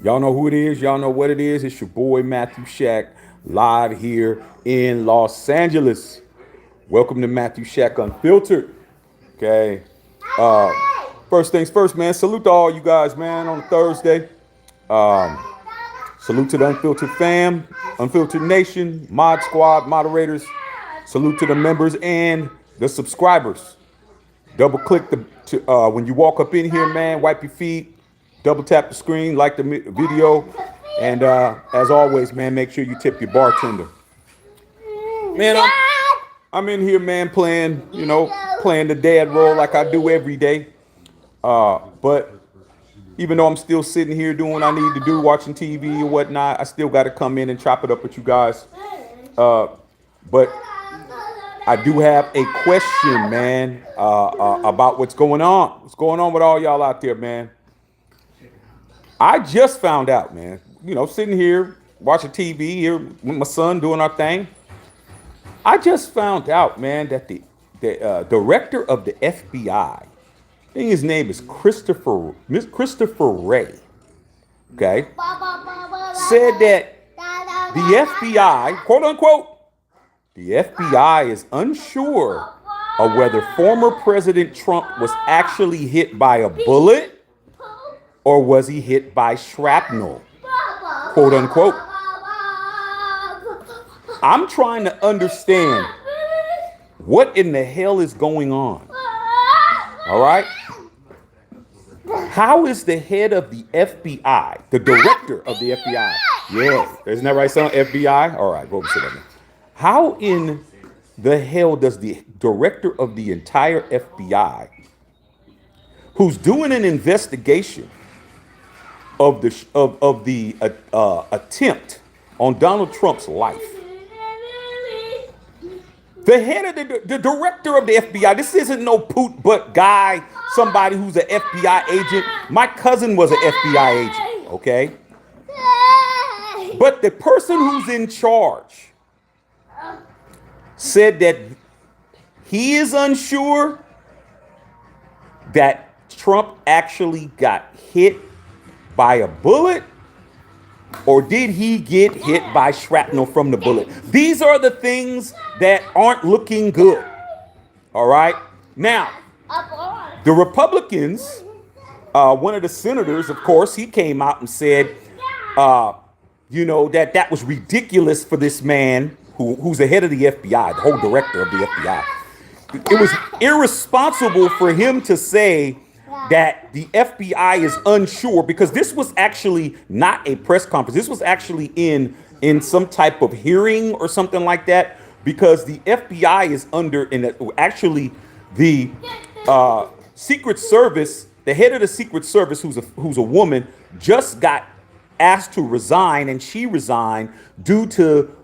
Y'all know who it is. Y'all know what it is. It's your boy Matthew Shack live here in Los Angeles. Welcome to Matthew Shack Unfiltered. Okay. Uh, First things first, man. Salute to all you guys, man, on a Thursday. Salute to the Unfiltered fam, Unfiltered Nation, Mod Squad, moderators. Salute to the members and the subscribers. Double click when you walk up in here, man. Wipe your feet. Double tap the screen, like the video, and as always, man, make sure you tip your bartender. Man, I'm in here, man, playing the dad role like I do every day. But even though I'm still sitting here doing what I need to do, watching TV or whatnot, I still got to come in and chop it up with you guys. But I do have a question, man, about what's going on. What's going on with all y'all out there, man? I just found out, man, sitting here watching TV here with my son doing our thing. I just found out, man, that the director of the FBI, I think his name is Christopher Wray, okay, said that the FBI, quote unquote, the FBI is unsure of whether former President Trump was actually hit by a bullet or was he hit by shrapnel, quote unquote. I'm trying to understand what in the hell is going on. All right. How is the head of the FBI, the director of the FBI? Yeah, isn't that right, son? FBI? All right, go over to that. How in the hell does the director of the entire FBI, who's doing an investigation of the attempt on Donald Trump's life, the head of the director of the FBI, this isn't no poot butt guy, somebody who's an FBI agent. My cousin was an FBI agent, okay? But the person who's in charge said that he is unsure that Trump actually got hit by a bullet, or did he get hit by shrapnel from the bullet? These are the things that aren't looking good. All right. Now, the Republicans, one of the senators, of course, he came out and said, that was ridiculous for this man who's the head of the FBI, the whole director of the FBI. It was irresponsible for him to say that the FBI is unsure, because this was actually not a press conference. This was actually in some type of hearing or something like that, because the FBI is actually the Secret Service, the head of the Secret Service, who's a woman, just got asked to resign, and she resigned due to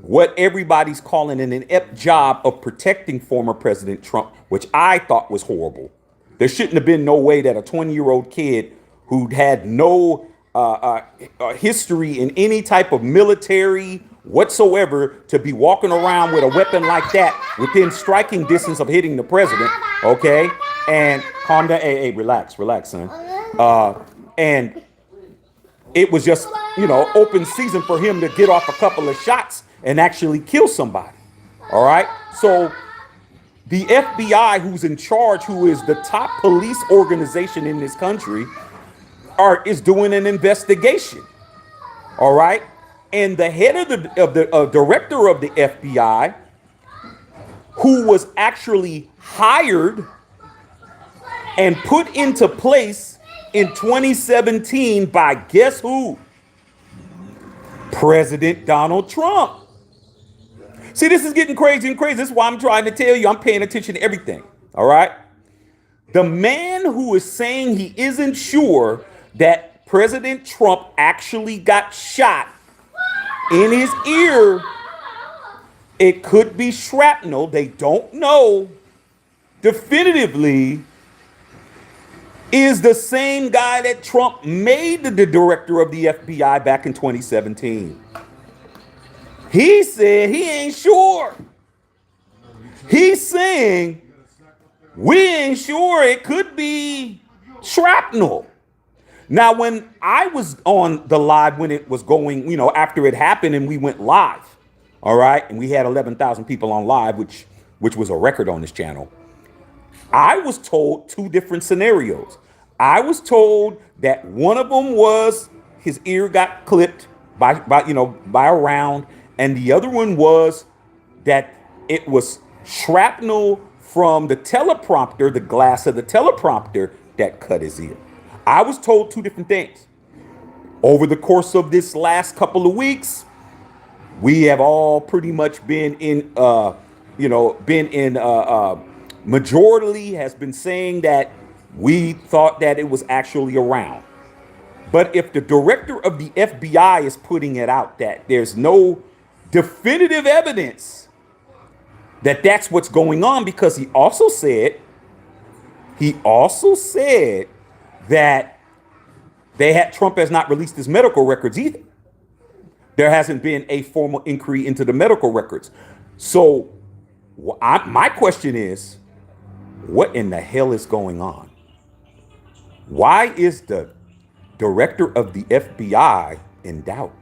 what everybody's calling an inept job of protecting former President Trump, which I thought was horrible. There shouldn't have been no way that a 20-year-old kid who'd had no history in any type of military whatsoever to be walking around with a weapon like that within striking distance of hitting the president, okay? And calm down. Hey, relax, son. And it was just, open season for him to get off a couple of shots and actually kill somebody. All right. So the FBI, who's in charge, who is the top police organization in this country, is doing an investigation. All right. And the head of the director of the FBI, who was actually hired and put into place in 2017 by guess who? President Donald Trump. See, this is getting crazy and crazy. This is why I'm trying to tell you I'm paying attention to everything. All right. The man who is saying he isn't sure that President Trump actually got shot in his ear, it could be shrapnel. They don't know definitively, is the same guy that Trump made the director of the FBI back in 2017. He said he ain't sure. He's saying we ain't sure, it could be shrapnel. Now, when I was on the live when it was going, after it happened and we went live, all right, and we had 11,000 people on live, which was a record on this channel. I was told two different scenarios. I was told that one of them was his ear got clipped by a round, and the other one was that it was shrapnel from the teleprompter, the glass of the teleprompter, that cut his ear. I was told two different things. Over the course of this last couple of weeks, we have all pretty much been in, majority has been saying that we thought that it was actually around. But if the director of the FBI is putting it out that there's no definitive evidence that that's what's going on, because he also said that Trump has not released his medical records either. There hasn't been a formal inquiry into the medical records. So my question is, what in the hell is going on? Why is the director of the FBI in doubt?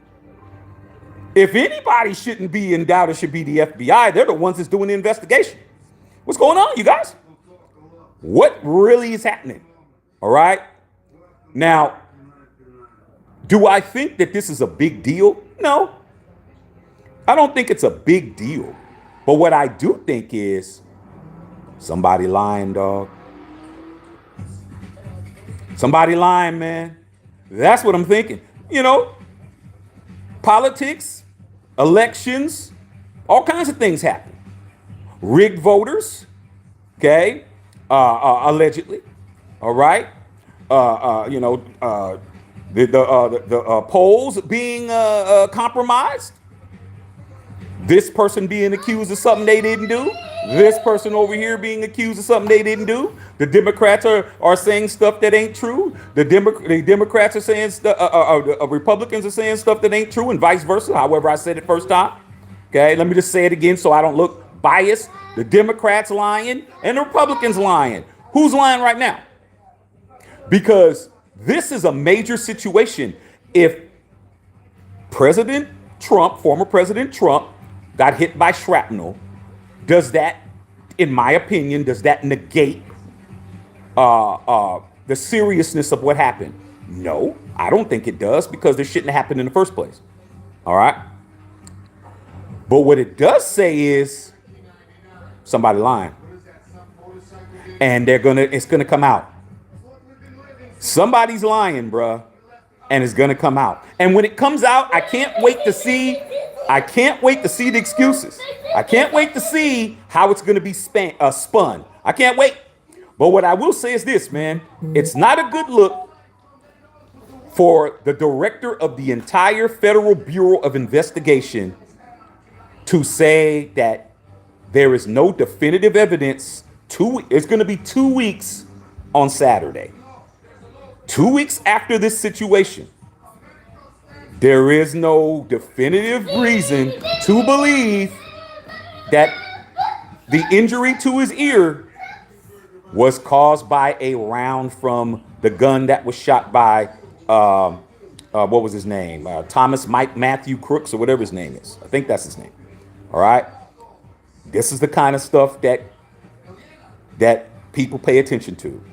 If anybody shouldn't be in doubt, it should be the FBI. They're the ones that's doing the investigation. What's going on, you guys? What really is happening? All right. Now, do I think that this is a big deal? No, I don't think it's a big deal. But what I do think is somebody lying, dog. Somebody lying, man. That's what I'm thinking. Politics, elections, all kinds of things happen. Rigged voters, okay, allegedly. All right. The polls being compromised. This person being accused of something they didn't do. This person over here being accused of something they didn't do. The Democrats are saying stuff that ain't true. The Democrats are saying Republicans are saying stuff that ain't true, and vice versa. However, I said it first time. Okay, let me just say it again so I don't look biased. The Democrats lying and the Republicans lying. Who's lying right now? Because this is a major situation. If President Trump, former President Trump, got hit by shrapnel, does that, in my opinion, does that negate the seriousness of what happened? No, I don't think it does, because this shouldn't have happened in the first place. All right. But what it does say is somebody lying, and it's gonna come out. Somebody's lying, bruh, and it's gonna come out. And when it comes out, I can't wait to see the excuses. I can't wait to see how it's gonna be spun. I can't wait. But what I will say is this, man, it's not a good look for the director of the entire Federal Bureau of Investigation to say that there is no definitive evidence. It's going to be 2 weeks on Saturday. 2 weeks after this situation, there is no definitive reason to believe that the injury to his ear was caused by a round from the gun that was shot by, what was his name? Thomas Mike Matthew Crooks, or whatever his name is. I think that's his name. All right. This is the kind of stuff that people pay attention to.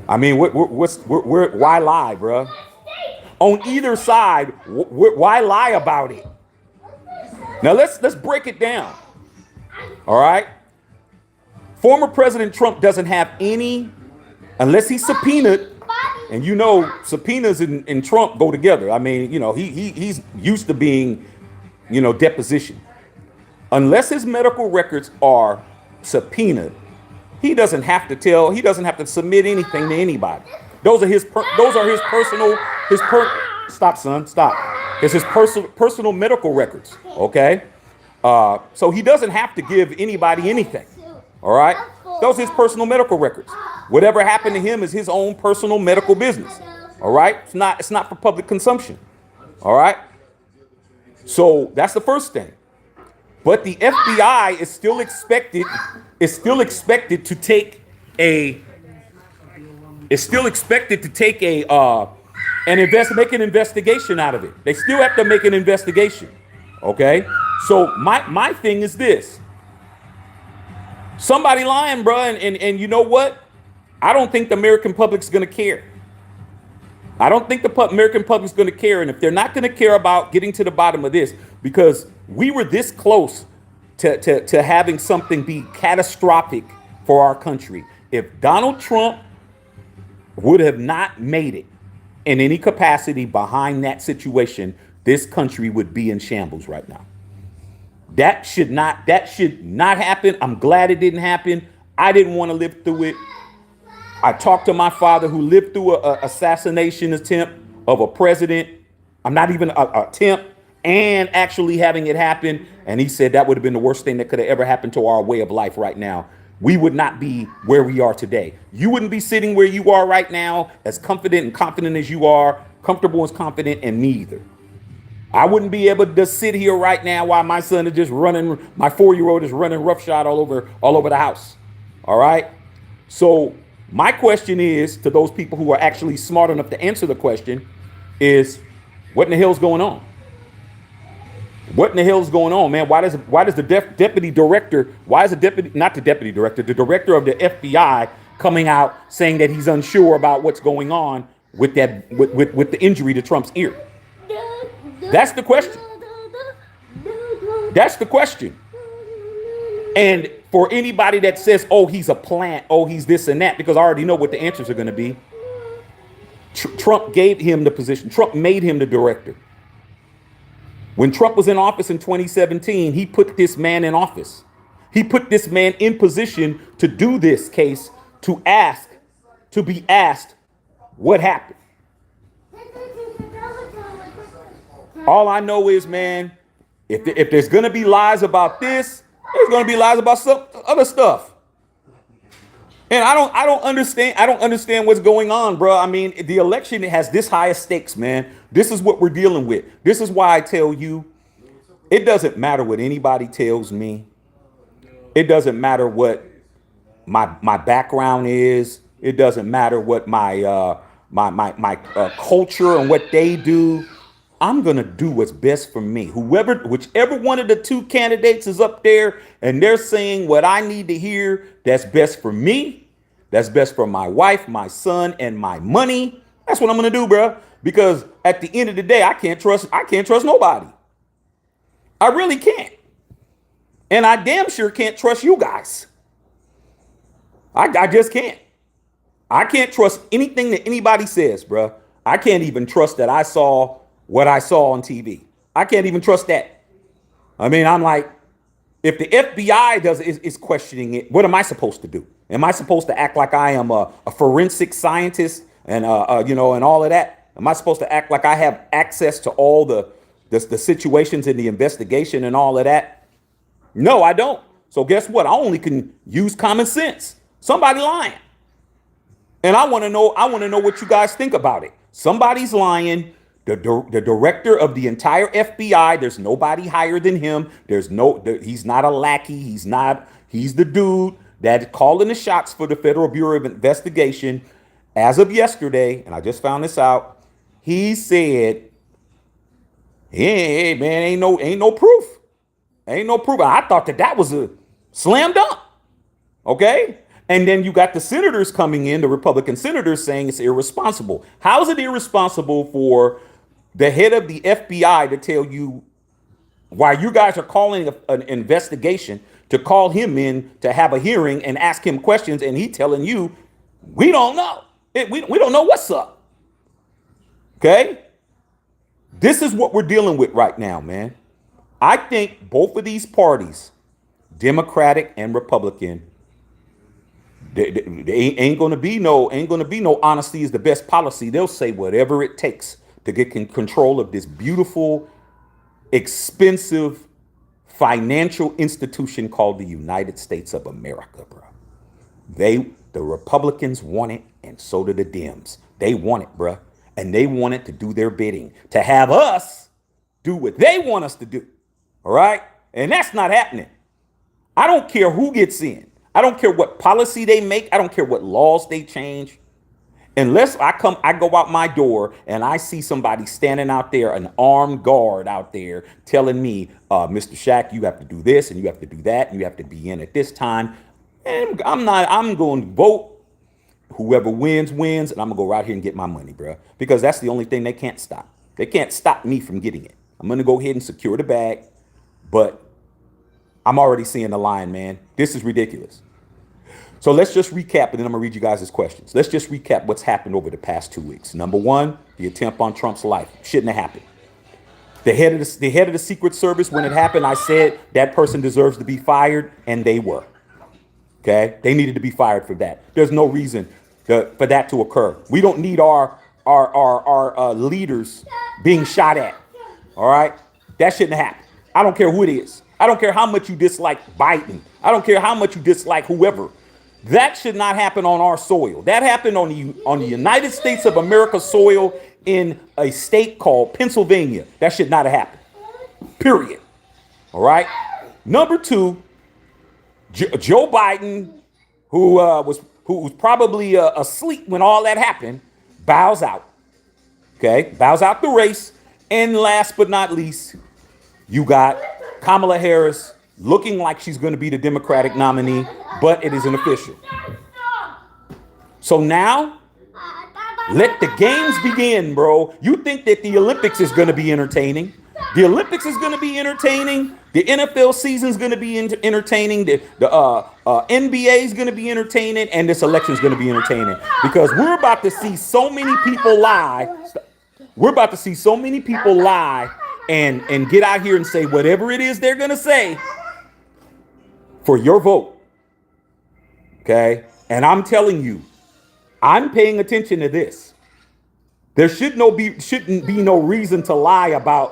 I mean, why lie, bruh? On either side, why lie about it? Now let's break it down. All right. Former President Trump doesn't have any, unless he's subpoenaed, and subpoenas and Trump go together. I mean, he's used to being, deposition. Unless his medical records are subpoenaed, he doesn't have to submit anything to anybody. Those are his personal, stop, son, stop. It's his personal medical records, okay? So he doesn't have to give anybody anything, all right? Those are his personal medical records. Whatever happened to him is his own personal medical business, all right? It's not for public consumption, all right? So that's the first thing. But the FBI is still expected to take a is still expected to take make an investigation out of it. They still have to make an investigation. Okay? So my thing is this. Somebody lying, bro, and you know what? I don't think the American public's gonna care. I don't think the American public's gonna care. And if they're not gonna care about getting to the bottom of this, because we were this close to having something be catastrophic for our country. If Donald Trump would have not made it in any capacity behind that situation, this country would be in shambles right now. That should not happen. I'm glad it didn't happen. I didn't want to live through it. I talked to my father who lived through a assassination attempt of a president. I'm not even an attempt and actually having it happen. And he said that would have been the worst thing that could have ever happened to our way of life right now. We would not be where we are today. You wouldn't be sitting where you are right now, as confident as you are, comfortable and confident, and me either. I wouldn't be able to sit here right now while my son is just running, my 4-year-old is running roughshod all over the house. All right. So my question is to those people who are actually smart enough to answer the question is, what in the hell's going on? What in the hell's going on, man? Why does the deputy director, the director of the FBI coming out saying that he's unsure about what's going on with the injury to Trump's ear? That's the question. That's the question. And for anybody that says, oh, he's a plant, oh, he's this and that, because I already know what the answers are going to be. Trump gave him the position. Trump made him the director. When Trump was in office in 2017, he put this man in office. He put this man in position to do this case, to be asked what happened. All I know is, man, if there's going to be lies about this, there's going to be lies about some other stuff. And I don't understand what's going on, bro. I mean, the election has this high stakes, man. This is what we're dealing with. This is why I tell you, it doesn't matter what anybody tells me. It doesn't matter what my background is. It doesn't matter what my culture and what they do. I'm going to do what's best for me. Whichever one of the two candidates is up there and they're saying what I need to hear, that's best for me. That's best for my wife, my son, and my money. That's what I'm going to do, bro. Because at the end of the day, I can't trust nobody. I really can't. And I damn sure can't trust you guys. I just can't. I can't trust anything that anybody says, bro. I can't even trust that I saw what I saw on TV. I can't even trust that. I mean, I'm like, if the FBI is questioning it, what am I supposed to do? Am I supposed to act like I am a forensic scientist and and all of that? Am I supposed to act like I have access to all the situations in the investigation and all of that? No, I don't. So guess what? I only can use common sense. Somebody lying. And I want to know what you guys think about it. Somebody's lying. The director of the entire FBI, there's nobody higher than him. He's not a lackey. He's the dude that's calling the shots for the Federal Bureau of Investigation. As of yesterday, and I just found this out, he said, hey man, ain't no proof. Ain't no proof. I thought that was a slam dunk. Okay? And then you got the senators coming in, the Republican senators saying it's irresponsible. How is it irresponsible for the head of the FBI to tell you why you guys are calling an investigation, to call him in to have a hearing and ask him questions, and he telling you, we don't know. We don't know what's up. Okay? This is what we're dealing with right now, man. I think both of these parties, Democratic and Republican, they ain't gonna be no honesty is the best policy. They'll say whatever it takes to get control of this beautiful, expensive financial institution called the United States of America, bro. The Republicans want it, and so do the Dems. They want it, bro. And they want it to do their bidding, to have us do what they want us to do. All right? And that's not happening. I don't care who gets in. I don't care what policy they make. I don't care what laws they change. Unless I go out my door and I see somebody standing out there, an armed guard out there telling me, Mr. Shack, you have to do this and you have to do that and you have to be in at this time. And I'm going to vote. Whoever wins, wins. And I'm going to go right here and get my money, bro. Because that's the only thing they can't stop. They can't stop me from getting it. I'm going to go ahead and secure the bag. But I'm already seeing the line, man. This is ridiculous. So let's just recap, and then I'm going to read you guys' questions. Let's just recap what's happened over the past 2 weeks. Number one, the attempt on Trump's life. Shouldn't have happened. The head of the Secret Service, when it happened, I said that person deserves to be fired, and they were. Okay? They needed to be fired for that. There's no reason for that to occur. We don't need our leaders being shot at. All right? That shouldn't have happened. I don't care who it is. I don't care how much you dislike Biden. I don't care how much you dislike whoever. That should not happen on our soil. That happened on the United States of America soil in a state called Pennsylvania. That should not have happened. Period. All right. Number two, Joe Biden, who was probably asleep when all that happened, bows out. Okay, bows out the race. And last but not least, you got Kamala Harris looking like she's going to be the Democratic nominee, but it isn't official. So now, let the games begin, bro. You think that the Olympics is going to be entertaining. The Olympics is going to be entertaining. The NFL season is going to be entertaining. The NBA is going to be entertaining. And this election is going to be entertaining. Because we're about to see so many people lie. We're about to see so many people lie and get out here and say whatever it is they're going to say for your vote. Okay? And I'm telling you, I'm paying attention to this. There shouldn't be no reason to lie about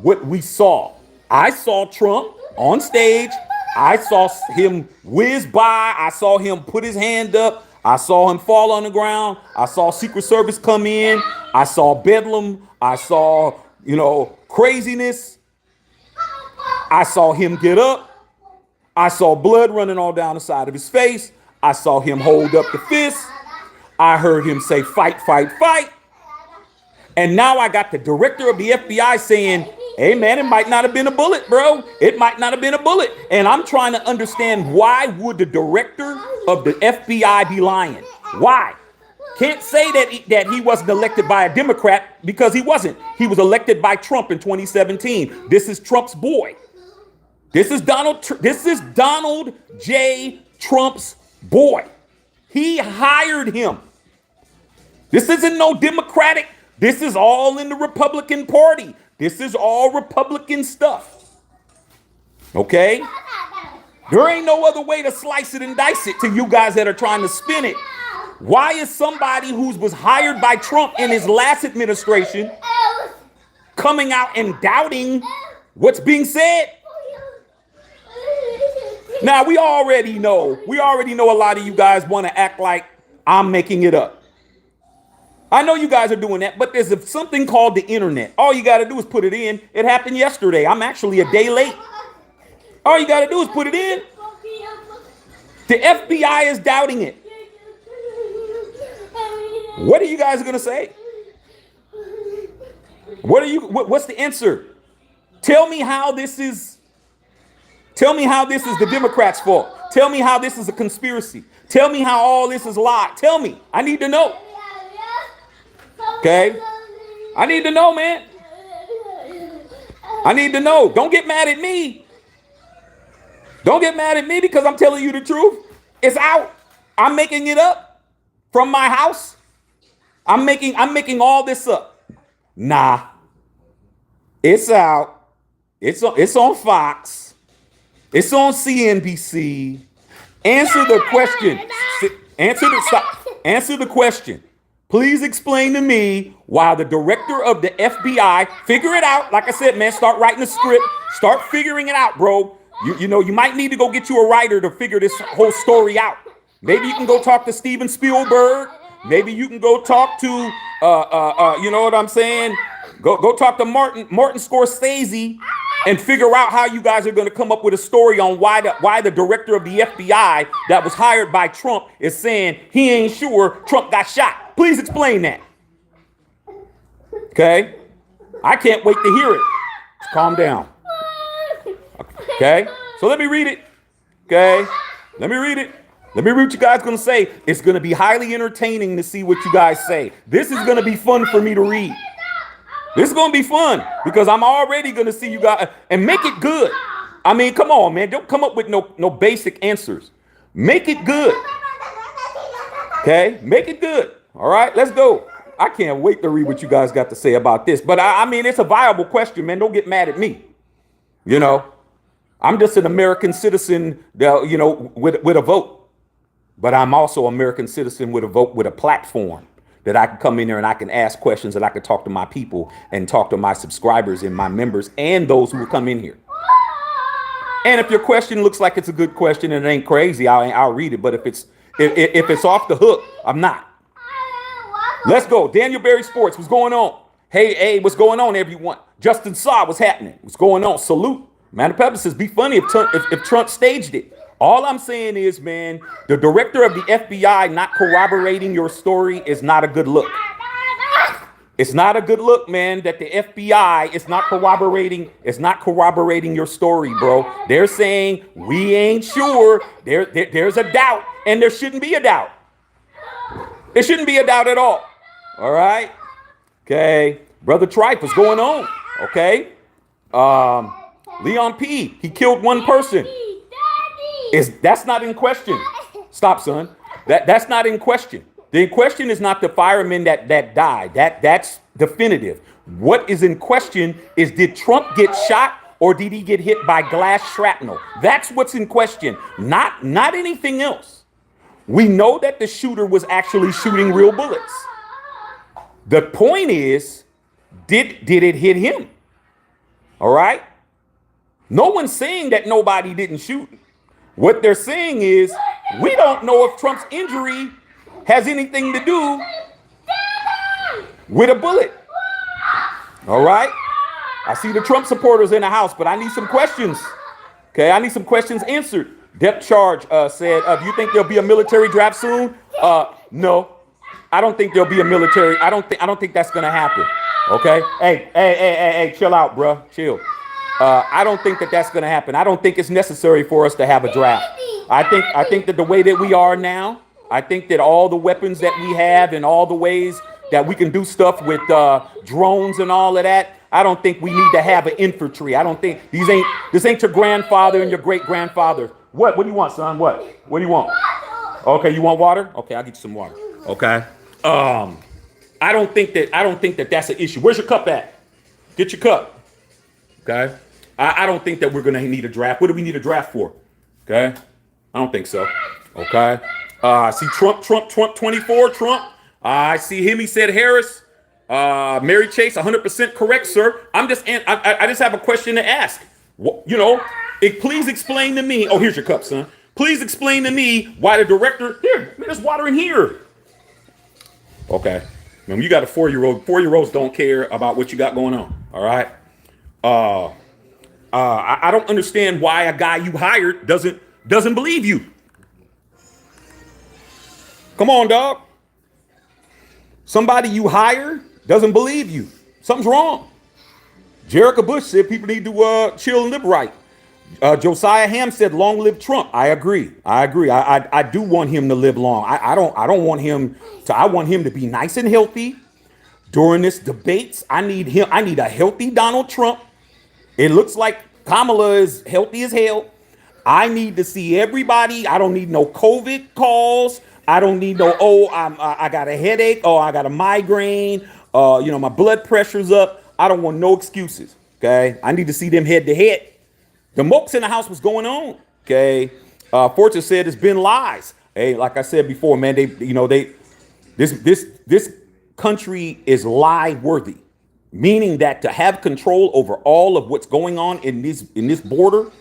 what we saw. I saw Trump on stage. I saw him whiz by. I saw him put his hand up. I saw him fall on the ground. I saw Secret Service come in. I saw bedlam. I saw, craziness. I saw him get up. I saw blood running all down the side of his face. I saw him hold up the fist. I heard him say, fight, fight, fight. And now I got the director of the FBI saying, hey, man, it might not have been a bullet, bro. It might not have been a bullet. And I'm trying to understand, why would the director of the FBI be lying? Why? Can't say that he wasn't elected by a Democrat, because he wasn't. He was elected by Trump in 2017. This is Trump's boy. This is Donald J. Trump's boy. He hired him. This isn't no Democratic. This is all in the Republican Party. This is all Republican stuff. Okay? There ain't no other way to slice it and dice it to you guys that are trying to spin it. Why is somebody who was hired by Trump in his last administration coming out and doubting what's being said? Now, we already know a lot of you guys want to act like I'm making it up. I know you guys are doing that, but there's something called the internet. All you got to do is put it in. It happened yesterday. I'm actually a day late. All you got to do is put it in. The FBI is doubting it. What are you guys going to say? What's the answer? Tell me how this is the Democrats' fault. Tell me how this is a conspiracy. Tell me how all this is lied. Tell me. I need to know. Okay? I need to know, man. I need to know. Don't get mad at me. Don't get mad at me because I'm telling you the truth. It's out. I'm making it up from my house. I'm making all this up. Nah. It's out. It's on Fox. It's on CNBC. Answer the question. Answer the question. Please explain to me why the director of the FBI, figure it out. Like I said, man, start writing a script. Start figuring it out, bro. You might need to go get you a writer to figure this whole story out. Maybe you can go talk to Steven Spielberg. Maybe you can go talk to, you know what I'm saying? Go talk to Martin Scorsese and figure out how you guys are going to come up with a story on why the director of the FBI that was hired by Trump is saying he ain't sure Trump got shot. Please explain that. Okay? I can't wait to hear it. Just calm down. Okay? So let me read it. Okay? Let me read it. Let me read what you guys are going to say. It's going to be highly entertaining to see what you guys say. This is going to be fun for me to read. This is going to be fun because I'm already going to see you guys and make it good. I mean, come on, man. Don't come up with no basic answers. Make it good. Okay? Make it good. All right? Let's go. I can't wait to read what you guys got to say about this. But I mean, it's a viable question, man. Don't get mad at me. You know, I'm just an American citizen, you know, with a vote. But I'm also an American citizen with a vote, with a platform that I can come in there and I can ask questions, and I can talk to my people and talk to my subscribers and my members and those who will come in here. And if your question looks like it's a good question and it ain't crazy, I'll read it. But if it's off the hook, I'm not. Let's go. Daniel Berry Sports, what's going on? Hey, what's going on, everyone? Justin Saw, what's happening? What's going on? Salute. Man, the Pepper says, be funny if Trump staged it. All I'm saying is, man, the director of the FBI not corroborating your story is not a good look. It's not a good look, man, that the FBI is not corroborating. It's not corroborating your story, bro. They're saying we ain't sure. There's a doubt, and there shouldn't be a doubt. There shouldn't be a doubt at all. All right. Okay. Brother Tripe, what's going on? Okay. Leon P. He killed one person. That's not in question. Stop, son. That's not in question. The question is not the firemen that died. That's definitive. What is in question is, did Trump get shot or did he get hit by glass shrapnel? That's what's in question. Not anything else. We know that the shooter was actually shooting real bullets. The point is, did it hit him? All right. No one's saying that nobody didn't shoot. What they're saying is, we don't know if Trump's injury has anything to do with a bullet. All right. I see the Trump supporters in the house, but I need some questions. Okay. I need some questions answered. Depth Charge said, do you think there'll be a military draft soon? No, I don't think there'll be a military. I don't think that's going to happen. Okay. Hey, chill out, bro. Chill. I don't think that's going to happen. I don't think it's necessary for us to have a draft. I think that the way that we are now, I think that all the weapons that we have and all the ways that we can do stuff with drones and all of that, I don't think we need to have an infantry. I don't think this ain't your grandfather and your great grandfather. What do you want, son? What do you want? Okay, you want water? Okay, I'll get you some water. Okay. I don't think that that's an issue. Where's your cup at? Get your cup. Okay. I don't think that we're going to need a draft. What do we need a draft for? Okay. I don't think so. Okay. I see Trump 24, Trump. I see him. He said Harris. Mary Chase, 100% correct, sir. I just have a question to ask. Please explain to me. Oh, here's your cup, son. Please explain to me why the director, here, there's water in here. Okay. Man, you got a 4-year-old. 4-year-olds don't care about what you got going on. All right. I don't understand why a guy you hired doesn't believe you. Come on, dog. Somebody you hire doesn't believe you. Something's wrong. Jerica Bush said people need to chill and live right. Josiah Ham said, "Long live Trump." I agree. I do want him to live long. I don't want him to. I want him to be nice and healthy during this debates. I need a healthy Donald Trump. It looks like Kamala is healthy as hell. I need to see everybody. I don't need no COVID calls. I don't need no, I got a headache. Oh, I got a migraine. My blood pressure's up. I don't want no excuses. Okay. I need to see them head to head. The mokes in the house, what's going on? Okay. Fortune said it's been lies. Hey, like I said before, man, this country is lie worthy, meaning that to have control over all of what's going on in this border,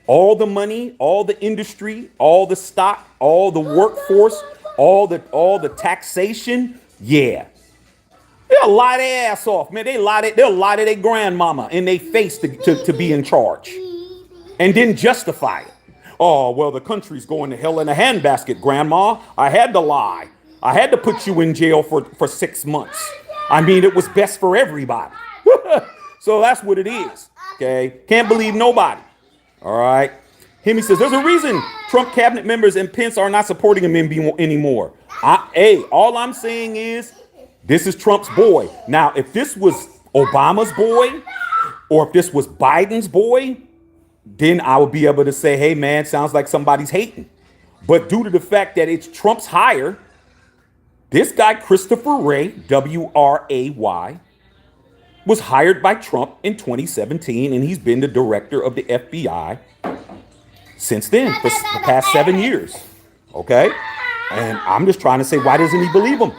all the money, all the industry, all the stock, all the workforce, all the taxation. Yeah. They'll lie their ass off, man. They'll lie to their grandmama in their face to be in charge and then justify it. Oh, well, the country's going to hell in a handbasket, grandma. I had to lie. I had to put you in jail for 6 months. I mean, it was best for everybody. So that's what it is. Okay. Can't believe nobody. All right. Hemi says there's a reason Trump cabinet members and Pence are not supporting him anymore. All I'm saying is this is Trump's boy. Now, if this was Obama's boy or if this was Biden's boy, then I would be able to say, hey, man, sounds like somebody's hating. But due to the fact that it's Trump's hire, this guy, Christopher Wray, W-R-A-Y, was hired by Trump in 2017, and he's been the director of the FBI since then, for the past 7 years. Okay? And I'm just trying to say, why doesn't he believe him?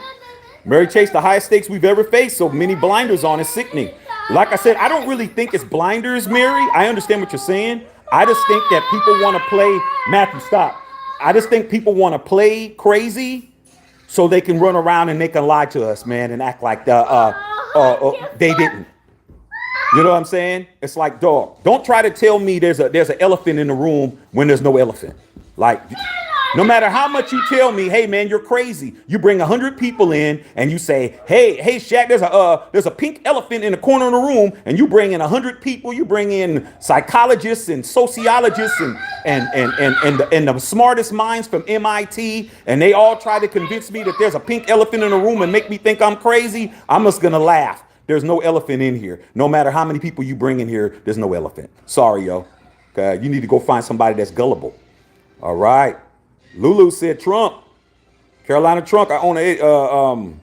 Mary Chase, the highest stakes we've ever faced, so many blinders on is sickening. Like I said, I don't really think it's blinders, Mary. I understand what you're saying. I just think that people want to play, Matthew, stop. I just think people want to play crazy so they can run around and they can lie to us, man, and act like they didn't. You know what I'm saying? It's like, dog, don't try to tell me there's an elephant in the room when there's no elephant. Like, no matter how much you tell me, hey, man, you're crazy. You bring 100 people in and you say, hey, Shaq, there's a pink elephant in the corner of the room, and you bring in 100 people. You bring in psychologists and sociologists and the smartest minds from MIT, and they all try to convince me that there's a pink elephant in the room and make me think I'm crazy. I'm just going to laugh. There's no elephant in here. No matter how many people you bring in here, there's no elephant. Sorry, yo. Okay, you need to go find somebody that's gullible. All right. Lulu said Trump. Carolina Trump. I own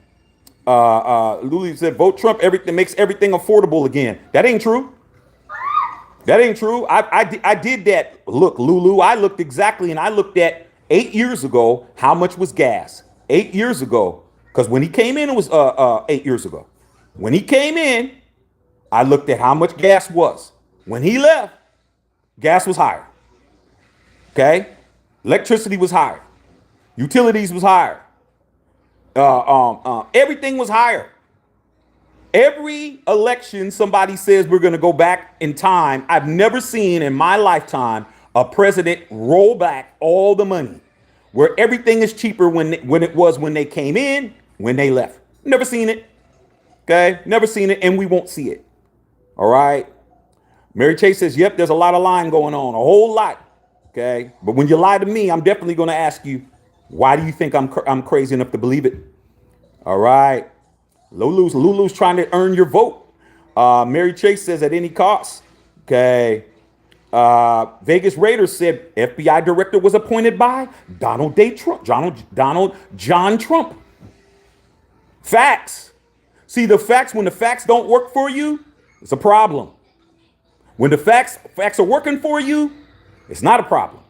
Lulu said vote Trump. Everything makes everything affordable again. That ain't true. That ain't true. I did that. Look, Lulu, I looked exactly, and I looked at 8 years ago how much was gas. 8 years ago, because when he came in, it was 8 years ago. When he came in, I looked at how much gas was. When he left, gas was higher. Okay? Electricity was higher. Utilities was higher. Everything was higher. Every election, somebody says we're going to go back in time. I've never seen in my lifetime a president roll back all the money where everything is cheaper when it was when they came in, when they left. Never seen it. Okay, never seen it, and we won't see it. All right. Mary Chase says, yep, there's a lot of lying going on, a whole lot. Okay, but when you lie to me, I'm definitely going to ask you, why do you think I'm crazy enough to believe it? All right. Lulu's trying to earn your vote. Mary Chase says at any cost. Okay. Vegas Raiders said FBI director was appointed by Donald John Trump. Facts. See, the facts, when the facts don't work for you, it's a problem. When the facts are working for you, it's not a problem.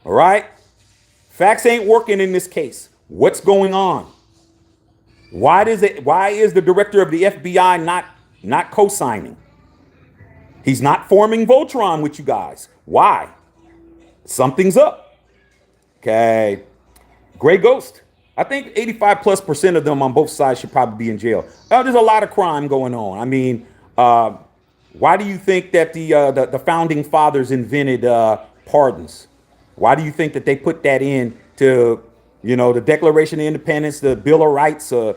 All right? Facts ain't working in this case. What's going on? Why is the director of the FBI not co-signing? He's not forming Voltron with you guys. Why? Something's up. Okay. Gray Ghost. I think 85+% of them on both sides should probably be in jail. There's a lot of crime going on. I mean, why do you think that the founding fathers invented pardons? Why do you think that they put that in to, the Declaration of Independence, the Bill of Rights, all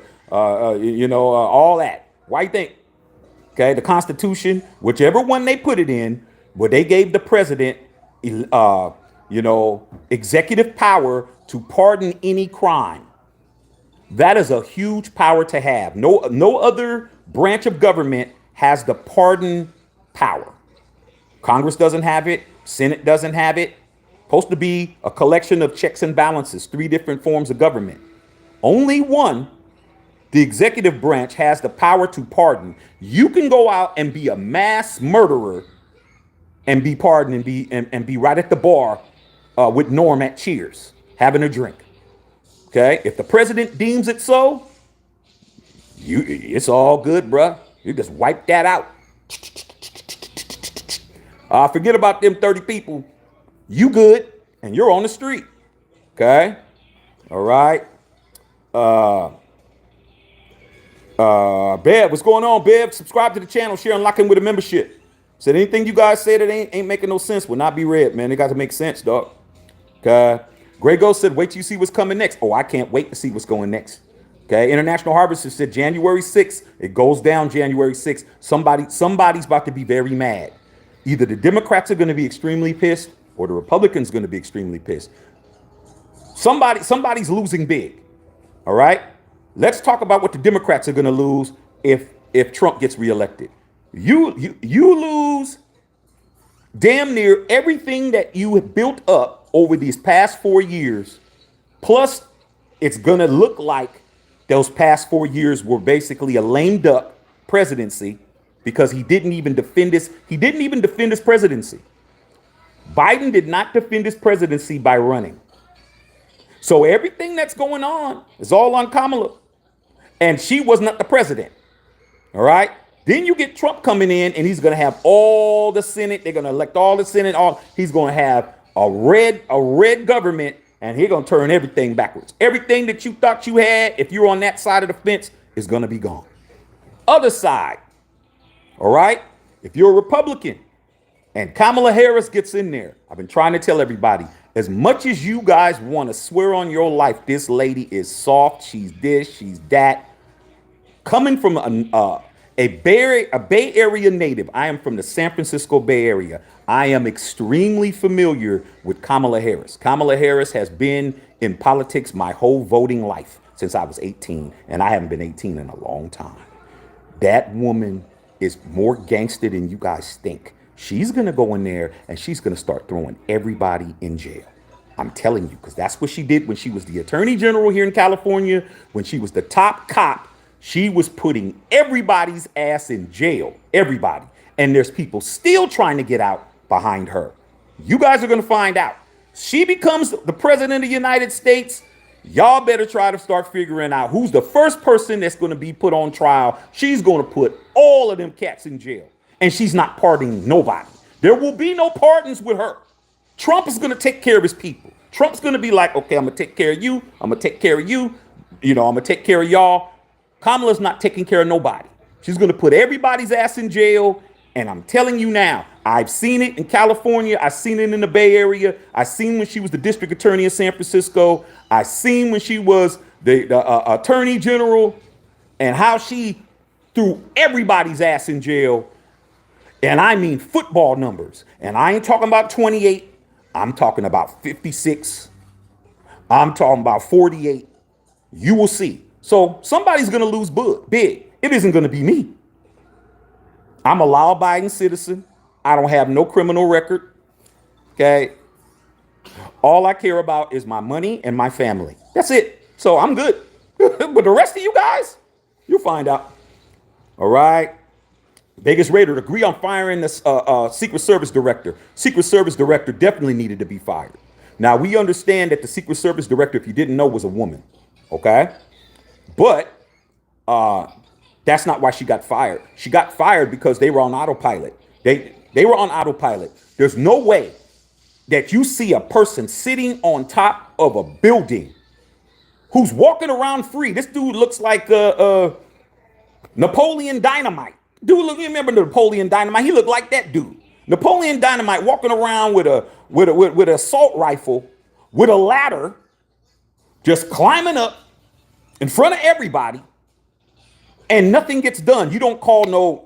that? Why do you think? Okay, the Constitution, whichever one they put it in, where they gave the president, executive power to pardon any crime. That is a huge power to have. No other branch of government has the pardon power. Congress doesn't have it. Senate doesn't have it. Supposed to be a collection of checks and balances, 3 different forms of government. Only one, the executive branch, has the power to pardon. You can go out and be a mass murderer and be pardoned and be right at the bar with Norm at Cheers, having a drink. Okay, if the president deems it so, it's all good, bruh. You just wipe that out. Forget about them 30 people. You good, and you're on the street. Okay, all right. Bev, what's going on, Bev? Subscribe to the channel, share, and lock in with a membership. Said anything you guys say that ain't making no sense will not be read, man. It got to make sense, dog. Okay. Grey Ghost said, wait till you see what's coming next. Oh, I can't wait to see what's going next. Okay. International Harvester said January 6th. It goes down January 6th. Somebody's about to be very mad. Either the Democrats are going to be extremely pissed or the Republicans are going to be extremely pissed. Somebody's losing big. All right. Let's talk about what the Democrats are going to lose if Trump gets reelected. You lose damn near everything that you have built up over these past 4 years. Plus, it's going to look like those past 4 years were basically a lame duck presidency because he didn't even defend his presidency. Biden did not defend his presidency by running. So everything that's going on is all on Kamala. And she was not the president. All right. Then you get Trump coming in and he's going to have all the Senate. They're going to elect all the Senate. He's going to have a red government, and he's going to turn everything backwards. Everything that you thought you had, if you're on that side of the fence, is going to be gone. Other side. All right. If you're a Republican and Kamala Harris gets in there, I've been trying to tell everybody, as much as you guys want to swear on your life, this lady is soft. She's this, she's that. Coming from a Bay Area native, I am from the San Francisco Bay Area. I am extremely familiar with Kamala Harris. Kamala Harris has been in politics my whole voting life since I was 18, and I haven't been 18 in a long time. That woman is more gangster than you guys think. She's going to go in there and she's going to start throwing everybody in jail. I'm telling you, because that's what she did when she was the attorney general here in California, when she was the top cop. She was putting everybody's ass in jail, everybody. And there's people still trying to get out behind her. You guys are going to find out. She becomes the president of the United States. Y'all better try to start figuring out who's the first person that's going to be put on trial. She's going to put all of them cats in jail. And she's not pardoning nobody. There will be no pardons with her. Trump is going to take care of his people. Trump's going to be like, okay, I'm going to take care of you. I'm going to take care of you. I'm going to take care of y'all. Kamala's not taking care of nobody. She's going to put everybody's ass in jail. And I'm telling you now, I've seen it in California. I've seen it in the Bay Area. I've seen when she was the district attorney in San Francisco. I've seen when she was the attorney general and how she threw everybody's ass in jail. And I mean football numbers. And I ain't talking about 28. I'm talking about 56. I'm talking about 48. You will see. So somebody's going to lose big. It isn't going to be me. I'm a law-abiding citizen. I don't have no criminal record. Okay. All I care about is my money and my family. That's it. So I'm good. But the rest of you guys, you'll find out. All right. Vegas Raider, agree on firing the Secret Service director. Secret Service director definitely needed to be fired. Now, we understand that the Secret Service director, if you didn't know, was a woman. Okay. But that's not why she got fired. She got fired because they were on autopilot. They were on autopilot. There's no way that you see a person sitting on top of a building who's walking around free. This dude looks like Napoleon Dynamite. Dude, look, you remember Napoleon Dynamite? He looked like that dude. Napoleon Dynamite walking around with an assault rifle, with a ladder, just climbing up in front of everybody, and nothing gets done. You don't call no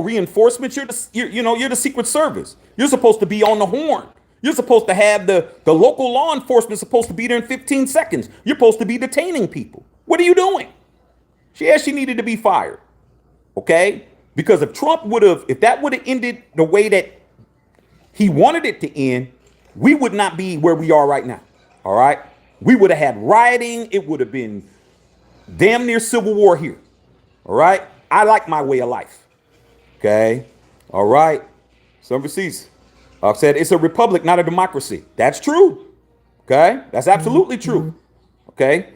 reinforcements. You're the Secret Service. You're supposed to be on the horn. You're supposed to have the local law enforcement supposed to be there in 15 seconds. You're supposed to be detaining people. What are you doing? She needed to be fired. Okay? Because if that would have ended the way that he wanted it to end, we would not be where we are right now. All right? We would have had rioting. It would have been damn near civil war here. All right? I like my way of life. Okay? All right? Some receipts. I've said it's a republic, not a democracy. That's true. Okay? That's absolutely true. Okay?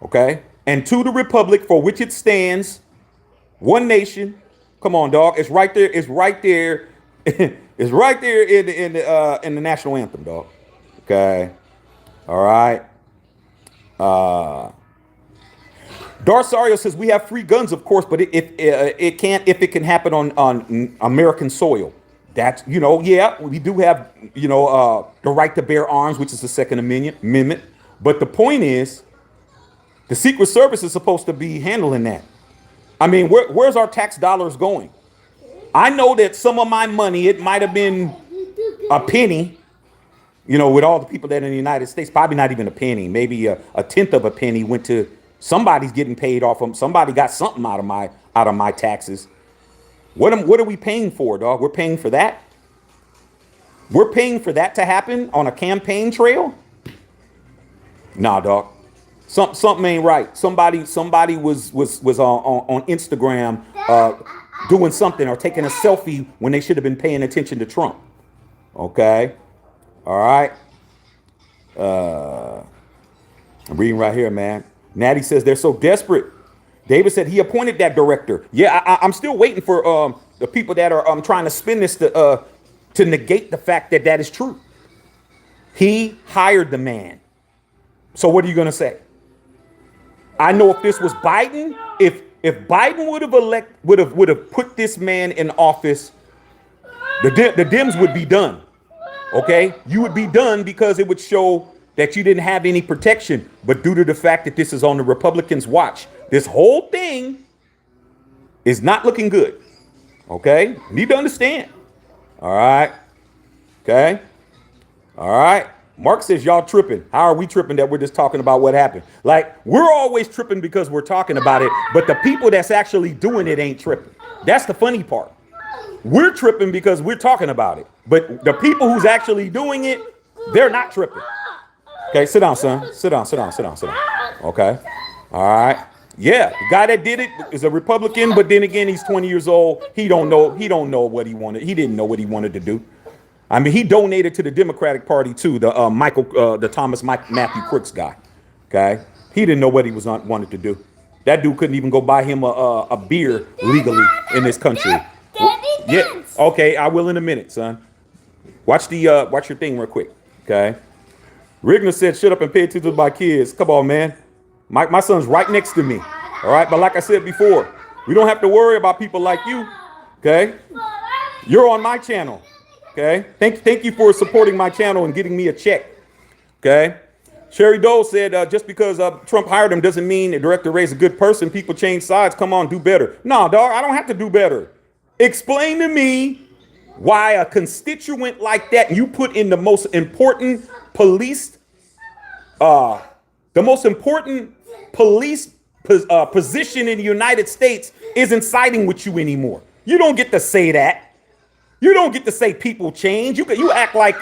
Okay? And to the republic for which it stands, one nation. Come on, dog. It's right there. It's right there. It's right there in the national anthem, dog. Okay. All right. Darsario says we have free guns, of course, but if it can happen on American soil. That's, yeah, we do have, the right to bear arms, which is the Second Amendment. But the point is, the Secret Service is supposed to be handling that. I mean, where's our tax dollars going? I know that some of my money, it might have been a penny, with all the people that are in the United States, probably not even a penny, maybe a tenth of a penny went to somebody's getting paid off of. Somebody got something out of my taxes. What are we paying for, dog? We're paying for that. We're paying for that to happen on a campaign trail. Nah, dog. Something ain't right. Somebody was on Instagram doing something or taking a selfie when they should have been paying attention to Trump. Okay. All right. I'm reading right here, man. Natty says they're so desperate. David said he appointed that director. Yeah, I'm still waiting for the people that are trying to spin this to negate the fact that that is true. He hired the man. So what are you going to say? I know if this was Biden, if Biden would have put this man in office, the Dems would be done. Okay, you would be done because it would show that you didn't have any protection. But due to the fact that this is on the Republicans' watch, this whole thing is not looking good. Okay, you need to understand. All right. Okay. All right. Mark says y'all tripping. How are we tripping that we're just talking about what happened? Like, we're always tripping because we're talking about it, but the people that's actually doing it ain't tripping. That's the funny part. We're tripping because we're talking about it, but the people who's actually doing it, they're not tripping. Okay, sit down, son. Sit down. Okay. All right. Yeah, the guy that did it is a Republican, but then again, he's 20 years old. He don't know what he wanted. He didn't know what he wanted to do. I mean, he donated to the Democratic Party too, the Thomas Matthew Crooks guy. Okay, he didn't know what he wanted to do. That dude couldn't even go buy him a beer legally in this country. Yeah. Okay, I will in a minute, son. Watch your thing real quick. Okay. Rigner said, "Shut up and pay attention to my kids." Come on, man. My son's right next to me. All right, but like I said before, we don't have to worry about people like you. Okay, you're on my channel. Okay, thank you for supporting my channel and getting me a check. Okay, Sherry Dole said just because Trump hired him doesn't mean the Director Ray's a good person. People change sides. Come on, do better. No, dog, I don't have to do better. Explain to me why a constituent like that you put in the most important police, position in the United States isn't siding with you anymore. You don't get to say that. You don't get to say people change. You act like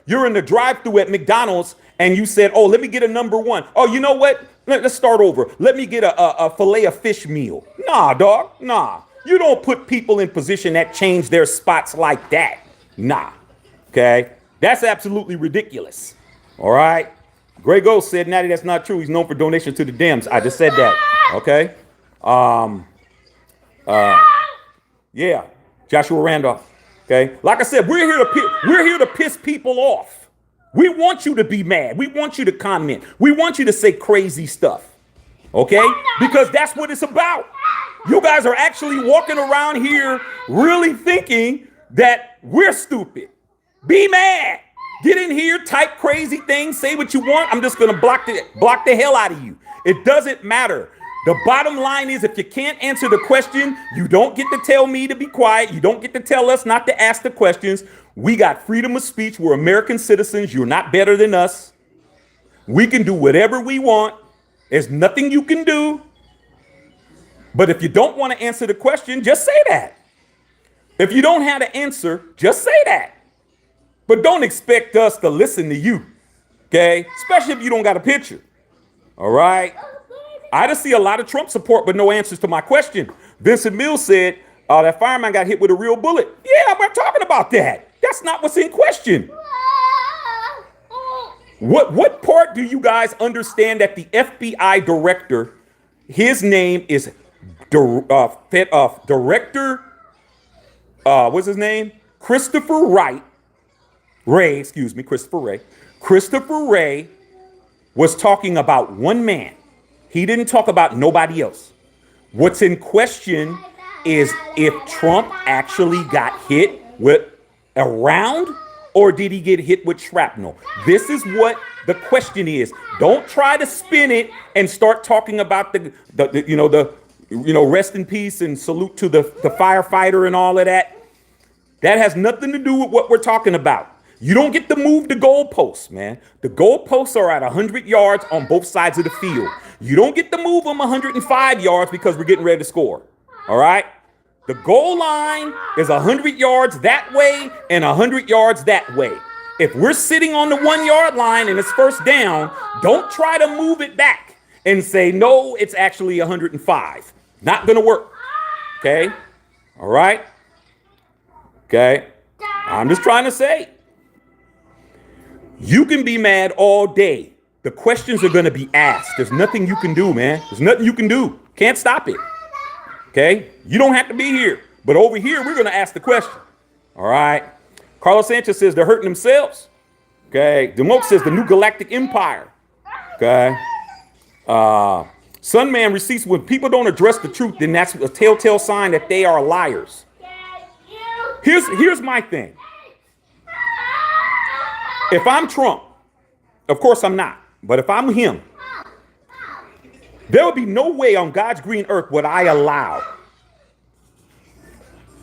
you're in the drive-thru at McDonald's and you said, "Oh, let me get a number one. Oh, you know what? Let's start over. Let me get a filet of fish meal." Nah, dog. Nah. You don't put people in position that change their spots like that. Nah. Okay. That's absolutely ridiculous. All right. Grey Ghost said, "Natty, that's not true. He's known for donations to the Dems." I just said that. Okay. Yeah. Joshua Randolph. Okay. Like I said, we're here to piss people off. We want you to be mad. We want you to comment. We want you to say crazy stuff. Okay? Because that's what it's about. You guys are actually walking around here really thinking that we're stupid. Be mad. Get in here, type crazy things, say what you want. I'm just going to block the hell out of you. It doesn't matter. The bottom line is, if you can't answer the question, you don't get to tell me to be quiet. You don't get to tell us not to ask the questions. We got freedom of speech. We're American citizens. You're not better than us. We can do whatever we want. There's nothing you can do. But if you don't want to answer the question, just say that. If you don't have an answer, just say that. But don't expect us to listen to you, okay? Especially if you don't got a picture, all right? I just see a lot of Trump support, but no answers to my question. Vincent Mills said that fireman got hit with a real bullet. Yeah, we're talking about that. That's not what's in question. What part do you guys understand that the FBI director, his name is Director, what's his name? Christopher Ray. Christopher Ray was talking about one man. He didn't talk about nobody else. What's in question is if Trump actually got hit with around, or did he get hit with shrapnel? This is what the question is. Don't try to spin it and start talking about the rest in peace and salute to the firefighter and all of that. That has nothing to do with what we're talking about. You don't get to move the goalposts, man. The goalposts are at 100 yards on both sides of the field. You don't get to move them 105 yards because we're getting ready to score. All right? The goal line is 100 yards that way and 100 yards that way. If we're sitting on the 1 yard line and it's first down, don't try to move it back and say, no, it's actually 105. Not going to work. Okay? All right? Okay? I'm just trying to say. You can be mad all day. The questions are going to be asked. There's nothing you can do, man. There's nothing you can do. Can't stop it. Okay? You don't have to be here. But over here, we're going to ask the question. All right? Carlos Sanchez says they're hurting themselves. Okay? Demoke says the new galactic empire. Okay? Sunman receipts, when people don't address the truth, then that's a telltale sign that they are liars. Here's my thing. If I'm Trump, of course I'm not, but if I'm him, there will be no way on God's green earth would I allow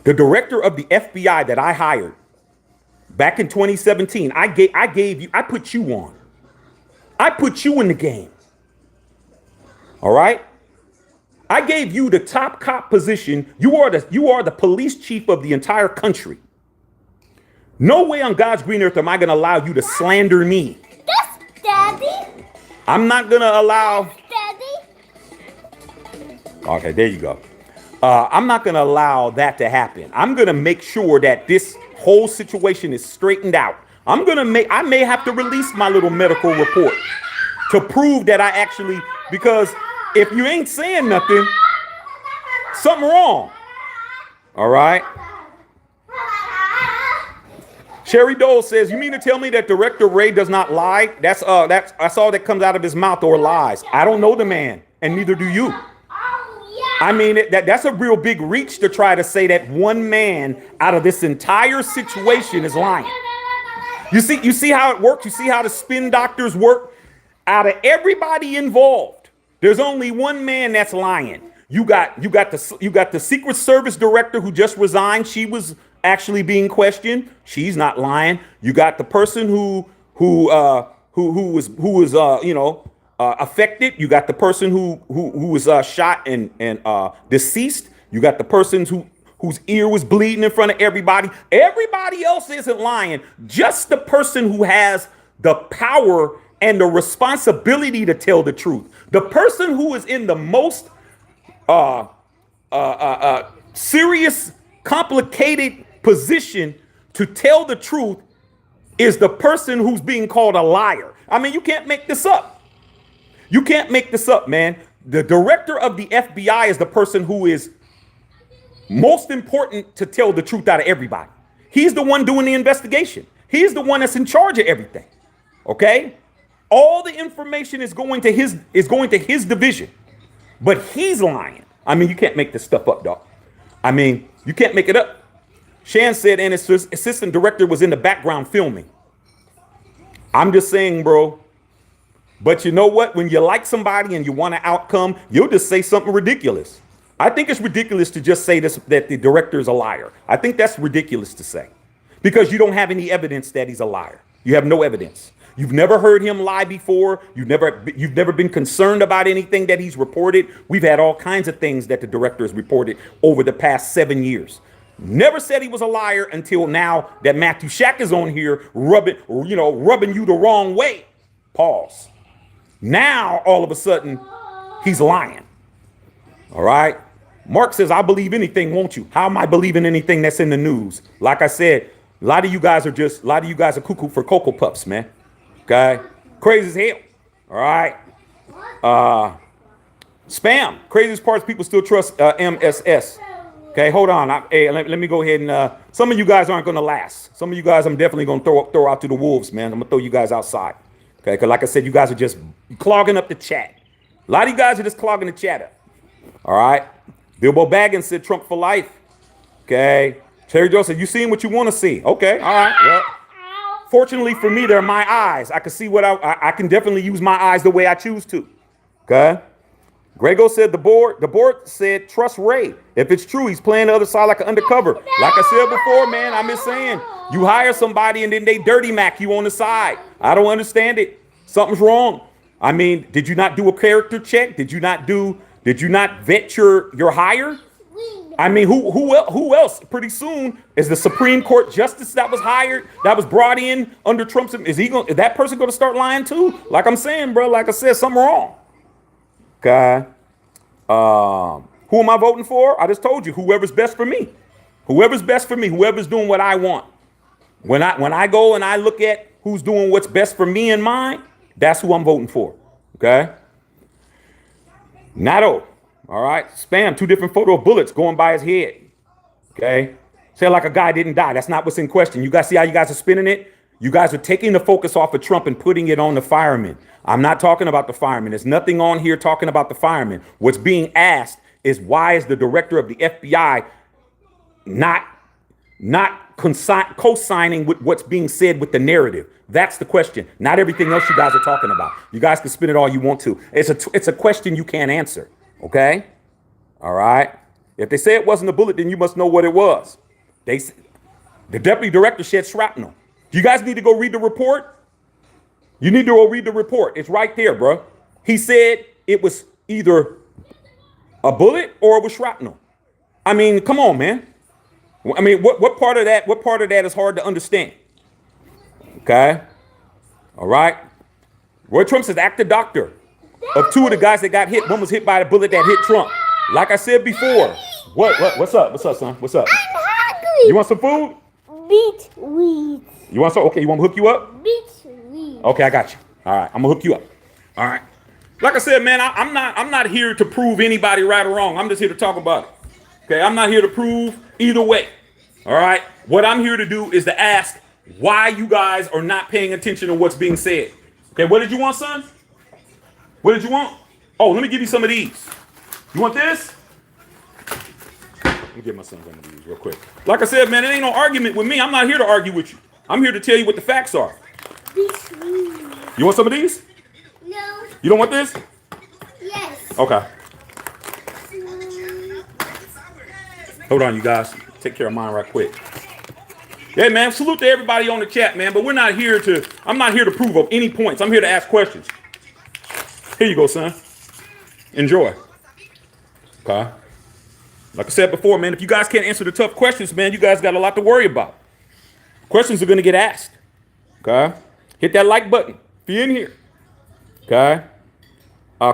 the director of the FBI that I hired back in 2017. I put you on. I put you in the game. All right? I gave you the top cop position. You are the police chief of the entire country. No way on God's green earth am I going to allow you to slander me. That's Daddy. I'm not going to allow. Daddy. Okay, there you go. I'm not going to allow that to happen. I'm going to make sure that this whole situation is straightened out. I may have to release my little medical report to prove that I actually, because if you ain't saying nothing, something wrong. All right. Sherry Dole says, you mean to tell me that Director Ray does not lie? That's all that comes out of his mouth, or lies. I don't know the man, and neither do you. I mean, that's a real big reach to try to say that one man out of this entire situation is lying. You see how it works? You see how the spin doctors work? Out of everybody involved, there's only one man that's lying. You got the Secret Service director who just resigned. She was actually being questioned. She's not lying. You got the person who was affected. You got the person who was shot and deceased. You got the person whose ear was bleeding in front of everybody. Everybody else isn't lying. Just the person who has the power and the responsibility to tell the truth. The person who is in the most serious, complicated position to tell the truth is the person who's being called a liar. I mean, you can't make this up. You can't make this up, man. The director of the FBI is the person who is most important to tell the truth out of everybody. He's the one doing the investigation. He's the one that's in charge of everything. Okay? All the information is going to his division. But he's lying. I mean, you can't make this stuff up, dog. I mean, you can't make it up. Shan said, and his assistant director was in the background filming. I'm just saying, bro. But you know what? When you like somebody and you want an outcome, you'll just say something ridiculous. I think it's ridiculous to just say this, that the director is a liar. I think that's ridiculous to say because you don't have any evidence that he's a liar. You have no evidence. You've never heard him lie before. You've never been concerned about anything that he's reported. We've had all kinds of things that the director has reported over the past 7 years. Never said he was a liar until now that Matthew Shack is on here rubbing you the wrong way. Pause. Now, all of a sudden, he's lying. All right. Mark says, I believe anything, won't you? How am I believing anything that's in the news? Like I said, a lot of you guys are cuckoo for Cocoa Puffs, man. Okay. Crazy as hell. All right. Spam. Craziest part is people still trust MSS. Okay, hold on. Let me go ahead and some of you guys aren't going to last. Some of you guys I'm definitely going to throw out to the wolves, man. I'm going to throw you guys outside. Okay, because like I said, you guys are just clogging up the chat. A lot of you guys are just clogging the chat up. All right. Bilbo Baggins said Trump for life. Okay. Terry Joe said, you seeing what you want to see. Okay, all right. Well, fortunately for me, they're my eyes. I can see what I can definitely use my eyes the way I choose to. Okay. Grego said the board said trust Ray. If it's true, he's playing the other side like an undercover. Like I said before, man, I'm just saying, you hire somebody and then they dirty mac you on the side. I don't understand it. Something's wrong. I mean, did you not do a character check? Did you not vet your hire? I mean, who else pretty soon is the Supreme Court justice that was hired, that was brought in under Trump's, is that person going to start lying too? Like I'm saying, bro, like I said, something wrong. Okay. Who am I voting for? I just told you, whoever's best for me. Whoever's best for me, whoever's doing what I want. When I go and I look at who's doing what's best for me and mine, that's who I'm voting for. Okay. Nato. All right. Spam, 2 different photo of bullets going by his head. Okay. Say like a guy didn't die. That's not what's in question. You guys see how you guys are spinning it? You guys are taking the focus off of Trump and putting it on the firemen. I'm not talking about the firemen. There's nothing on here talking about the firemen. What's being asked is, why is the director of the FBI not co-signing with what's being said with the narrative? That's the question. Not everything else you guys are talking about. You guys can spin it all you want to. It's a question you can't answer. Okay. All right. If they say it wasn't a bullet, then you must know what it was. The deputy director said shrapnel. Do you guys need to go read the report? You need to go read the report. It's right there, bro. He said it was either a bullet or it was shrapnel. I mean, come on, man. I mean, what part of that is hard to understand? Okay. All right. Roy Trump says act the doctor of 2 of the guys that got hit. One was hit by the bullet that hit Trump. Like I said before. What's up? What's up, son? What's up? I'm hungry. You want some food? Beet weed. You want some? Okay, you want me to hook you up? Beet weed. Okay, I got you. All right, I'm gonna hook you up. All right. Like I said, man, I'm not here to prove anybody right or wrong. I'm just here to talk about it. Okay, I'm not here to prove either way. All right. What I'm here to do is to ask why you guys are not paying attention to what's being said. Okay, what did you want, son? What did you want? Oh, let me give you some of these. You want this? Let me give my son one of these real quick. Like I said, man, it ain't no argument with me. I'm not here to argue with you. I'm here to tell you what the facts are. You want some of these? No. You don't want this? Yes. Okay. Hold on, you guys. Take care of mine right quick. Yeah, man, salute to everybody on the chat, man. But I'm not here to prove up any points. I'm here to ask questions. Here you go, son. Enjoy. Okay. Like I said before, man, if you guys can't answer the tough questions, man, you guys got a lot to worry about. Questions are going to get asked. Okay. Hit that like button if you're in here. Okay.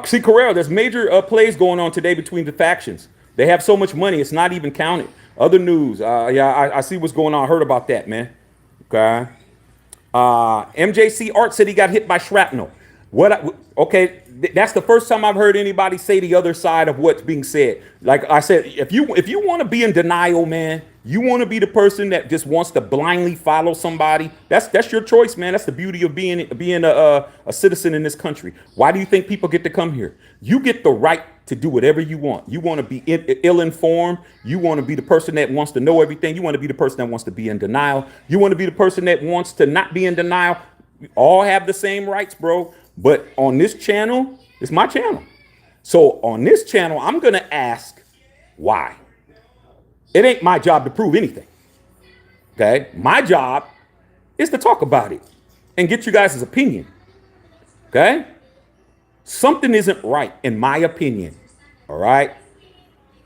See, Corral, there's major plays going on today between the factions. They have so much money, it's not even counted. Other news. I see what's going on. I heard about that, man. Okay. MJC Art said he got hit by shrapnel. Okay, that's the first time I've heard anybody say the other side of what's being said. Like I said, if you want to be in denial, man, you want to be the person that just wants to blindly follow somebody. That's your choice, man. That's the beauty of being a citizen in this country. Why do you think people get to come here? You get the right to do whatever you want. You want to be ill-informed. You want to be the person that wants to know everything. You want to be the person that wants to be in denial. You want to be the person that wants to not be in denial. We all have the same rights, bro. But on this channel, it's my channel. So on this channel, I'm going to ask why. It ain't my job to prove anything. Okay? My job is to talk about it and get you guys' opinion. Okay? Something isn't right, in my opinion. All right?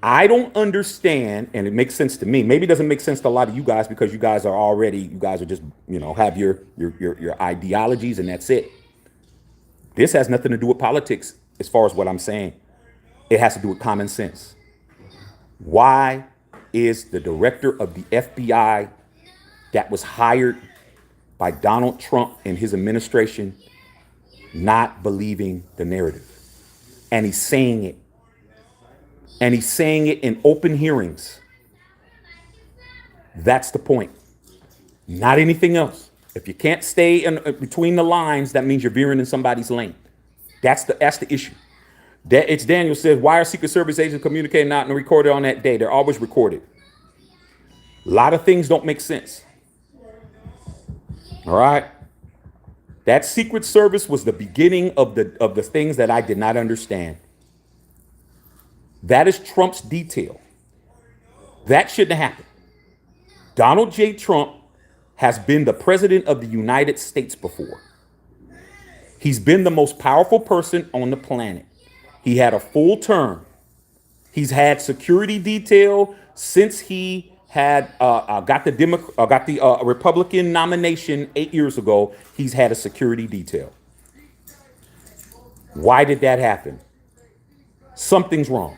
I don't understand, and it makes sense to me. Maybe it doesn't make sense to a lot of you guys because you guys are just, have your ideologies and that's it. This has nothing to do with politics as far as what I'm saying. It has to do with common sense. Why is the director of the FBI that was hired by Donald Trump and his administration not believing the narrative? And he's saying it. And he's saying it in open hearings. That's the point. Not anything else. If you can't stay in between the lines, that means you're veering in somebody's lane. That's the issue. It's Daniel says, why are Secret Service agents communicating out and recorded on that day? They're always recorded. A lot of things don't make sense. All right. That Secret Service was the beginning of the things that I did not understand. That is Trump's detail. That shouldn't have happened. Donald J. Trump has been the president of the United States before. He's been the most powerful person on the planet. He had a full term. He's had security detail since he had got the Republican nomination 8 years ago. He's had a security detail. Why did that happen? Something's wrong.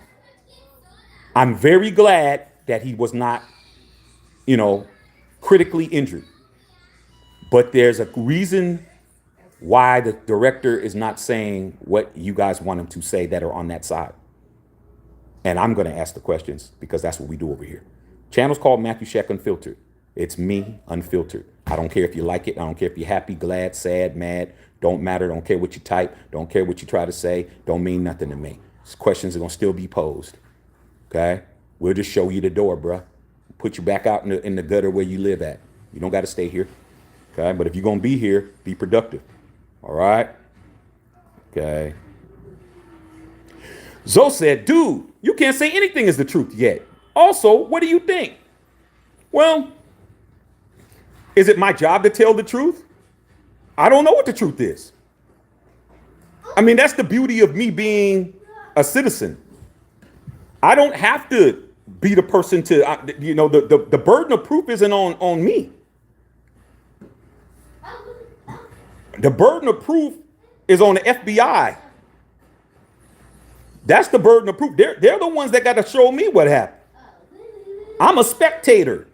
I'm very glad that he was not, critically injured. But there's a reason why the director is not saying what you guys want him to say that are on that side. And I'm going to ask the questions because that's what we do over here. Channel's called Matthew Sheck Unfiltered. It's me, unfiltered. I don't care if you like it. I don't care if you're happy, glad, sad, mad. Don't matter. Don't care what you type. Don't care what you try to say. Don't mean nothing to me. These questions are going to still be posed. Okay? We'll just show you the door, bruh. Put you back out in the gutter where you live at. You don't got to stay here. Okay? But if you're going to be here, be productive. All right? Okay. Zoe said, dude, you can't say anything is the truth yet. Also, what do you think? Well, is it my job to tell the truth? I don't know what the truth is. I mean, that's the beauty of me being a citizen. I don't have to be the person to, the burden of proof isn't on me. The burden of proof is on the FBI. That's the burden of proof. They're the ones that got to show me what happened. I'm a spectator.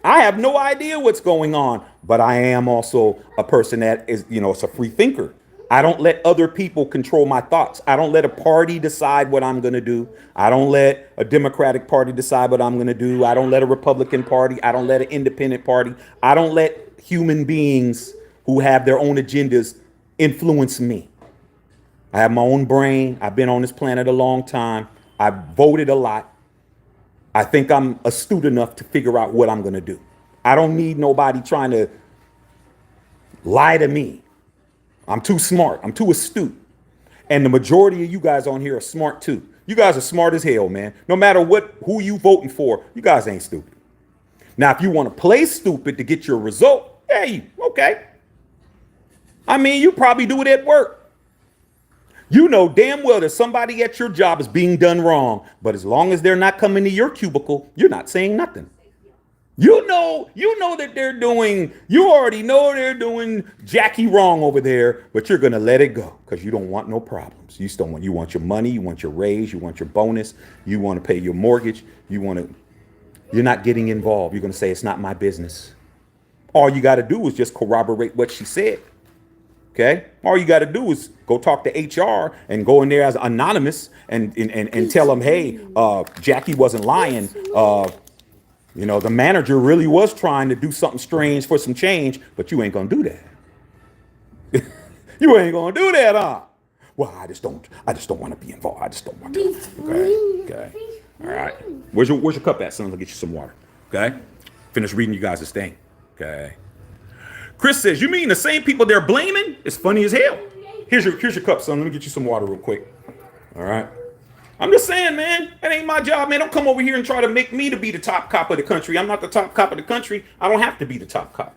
I have no idea what's going on, but I am also a person that is, it's a free thinker. I don't let other people control my thoughts. I don't let a party decide what I'm going to do. I don't let a Democratic Party decide what I'm going to do. I don't let a Republican Party. I don't let an independent party. I don't let human beings who have their own agendas influence me. I have my own brain. I've been on this planet a long time. I've voted a lot. I think I'm astute enough to figure out what I'm going to do. I don't need nobody trying to lie to me. I'm too smart. I'm too astute. And the majority of you guys on here are smart too. You guys are smart as hell, man. No matter who you voting for, you guys ain't stupid. Now, if you want to play stupid to get your result, hey, okay. I mean, you probably do it at work. You know damn well that somebody at your job is being done wrong, but as long as they're not coming to your cubicle, you're not saying nothing. You know that you already know they're doing Jackie wrong over there, but you're going to let it go because you don't want no problems. You want your money, you want your raise, you want your bonus, you want to pay your mortgage, you're not getting involved. You're going to say it's not my business. All you got to do is just corroborate what she said. Okay. All you got to do is go talk to HR and go in there as anonymous and tell them, hey, Jackie wasn't lying. The manager really was trying to do something strange for some change, but you ain't going to do that. You ain't going to do that, huh? Well, I just don't want to be involved. I just don't want to. Okay. All right. Where's your cup at, son? I'll get you some water. Okay. Finish reading you guys' thing. Okay. Chris says, you mean the same people they're blaming? It's funny as hell. Here's your cup, son. Let me get you some water real quick. All right. I'm just saying, man, that ain't my job, man. Don't come over here and try to make me to be the top cop of the country. I'm not the top cop of the country. I don't have to be the top cop.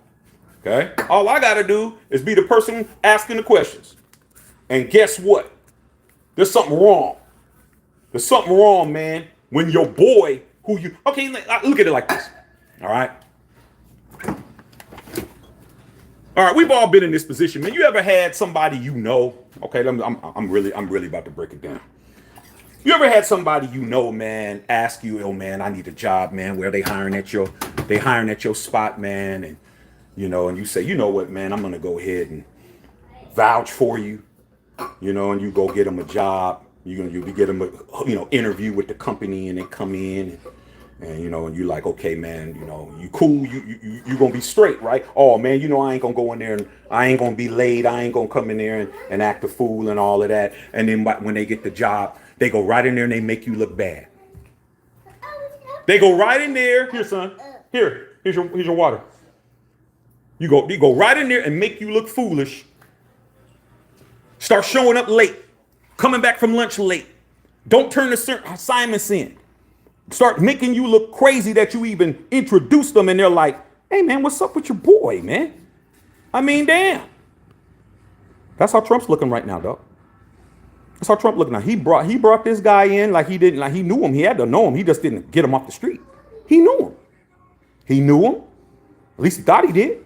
Okay? All I got to do is be the person asking the questions. And guess what? There's something wrong. There's something wrong, man, when your boy okay, look at it like this. All right? All right, we've all been in this position, man. You ever had somebody okay, I'm really about to break it down. You ever had somebody man, ask you, oh man, I need a job, man, where they hiring at your spot, man, and and you say, you know what, man, I'm gonna go ahead and vouch for you, and you go get them a job, you get them a interview with the company, and they come in and and you like, okay, man, you cool, you gonna be straight, right? Oh man, I ain't gonna go in there and I ain't gonna be late, I ain't gonna come in there and act a fool and all of that. And then when they get the job, they go right in there and they make you look bad. They go right in there, here son, Here's your water. You go right in there and make you look foolish. Start showing up late, coming back from lunch late. Don't turn the assignments in. Start making you look crazy that you even introduced them, and they're like, "Hey man, what's up with your boy, man?" I mean, damn. That's how Trump's looking right now, dog. That's how Trump looking now. He brought this guy in like he knew him. He had to know him. He just didn't get him off the street. He knew him. He knew him. At least he thought he did.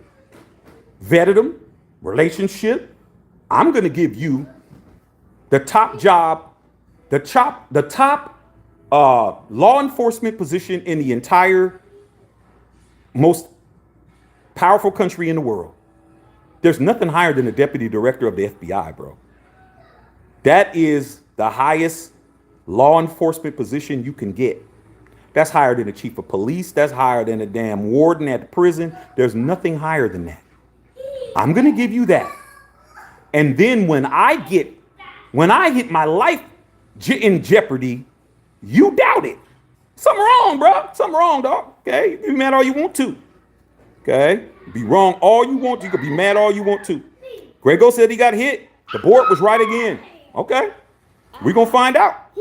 Vetted him. Relationship. I'm gonna give you the top job, the top law enforcement position in the entire most powerful country in the world. There's nothing higher than the deputy director of the FBI, bro. That is the highest law enforcement position you can get. That's higher than the chief of police. That's higher than the damn warden at the prison. There's nothing higher than that. I'm going to give you that. And then when I hit my life in jeopardy, you doubt it. Something wrong, bro. Something wrong, dog. Okay? You can be mad all you want to. Okay? Be wrong all you want to. You could be mad all you want to. Grego said he got hit. The board was right again. Okay? We're going to find out.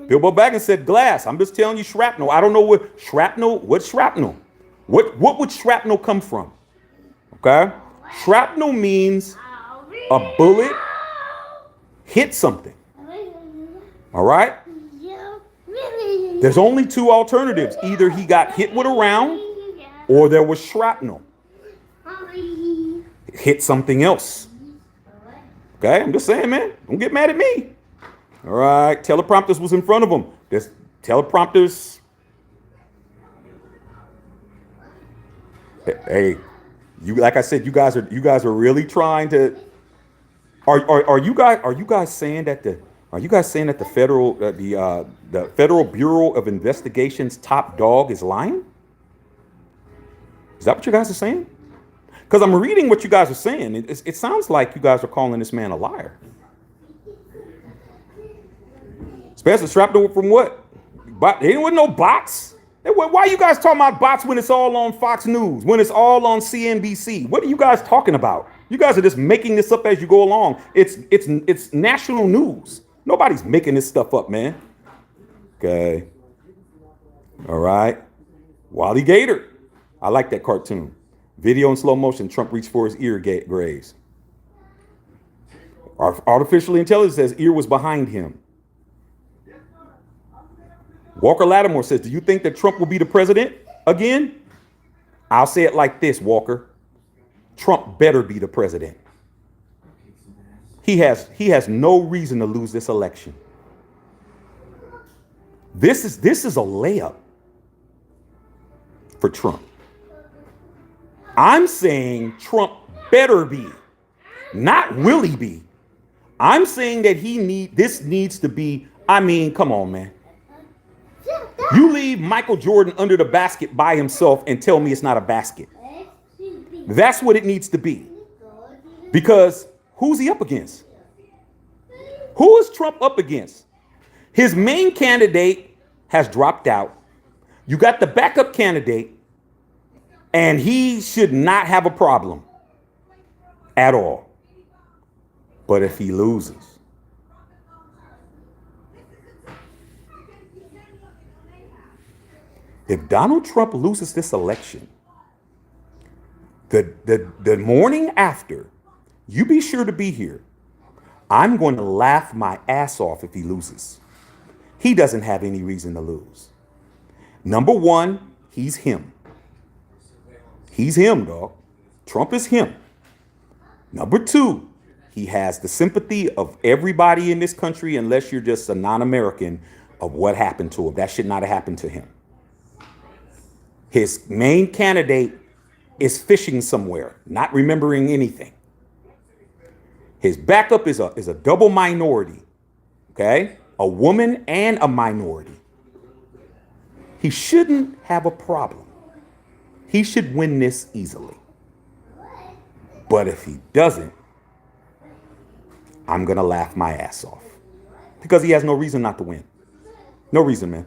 Bilbo Baggins said glass. I'm just telling you shrapnel. I don't know what shrapnel. What's shrapnel? What would shrapnel come from? Okay? Shrapnel means a bullet hit something. All right? There's only two alternatives. Either he got hit with a round or there was shrapnel. Hit something else. Okay? I'm just saying, man. Don't get mad at me. All right. Teleprompters was in front of him. There's teleprompters. Hey, like I said, you guys are really trying to. Are you guys saying that the Federal Bureau of Investigation's top dog is lying? Is that what you guys are saying? Because I'm reading what you guys are saying. It sounds like you guys are calling this man a liar. Spencer Shrapnel from what? There wasn't no bots. Why are you guys talking about bots when it's all on Fox News, when it's all on CNBC? What are you guys talking about? You guys are just making this up as you go along. It's national news. Nobody's making this stuff up, man. Okay. All right. Wally Gator. I like that cartoon. Video in slow motion. Trump reached for his ear graze. Artificial intelligence says ear was behind him. Walker Lattimore says, do you think that Trump will be the president again? I'll say it like this, Walker. Trump better be the president. He has no reason to lose this election. This is a layup for Trump. I'm saying Trump better be, not will he be. I'm saying that this needs to be, I mean, come on, man. You leave Michael Jordan under the basket by himself and tell me it's not a basket. That's what it needs to be. Because who's he up against? Who is Trump up against? His main candidate has dropped out. You got the backup candidate, and he should not have a problem at all. But if he loses, if Donald Trump loses this election, the morning after, you be sure to be here. I'm going to laugh my ass off if he loses. He doesn't have any reason to lose. Number one, he's him. He's him, dog. Trump is him. Number two, he has the sympathy of everybody in this country, unless you're just a non-American, of what happened to him. That should not have happened to him. His main candidate is fishing somewhere, not remembering anything. His backup is a double minority, okay? A woman and a minority. He shouldn't have a problem. He should win this easily. But if he doesn't, I'm going to laugh my ass off. Because he has no reason not to win. No reason, man.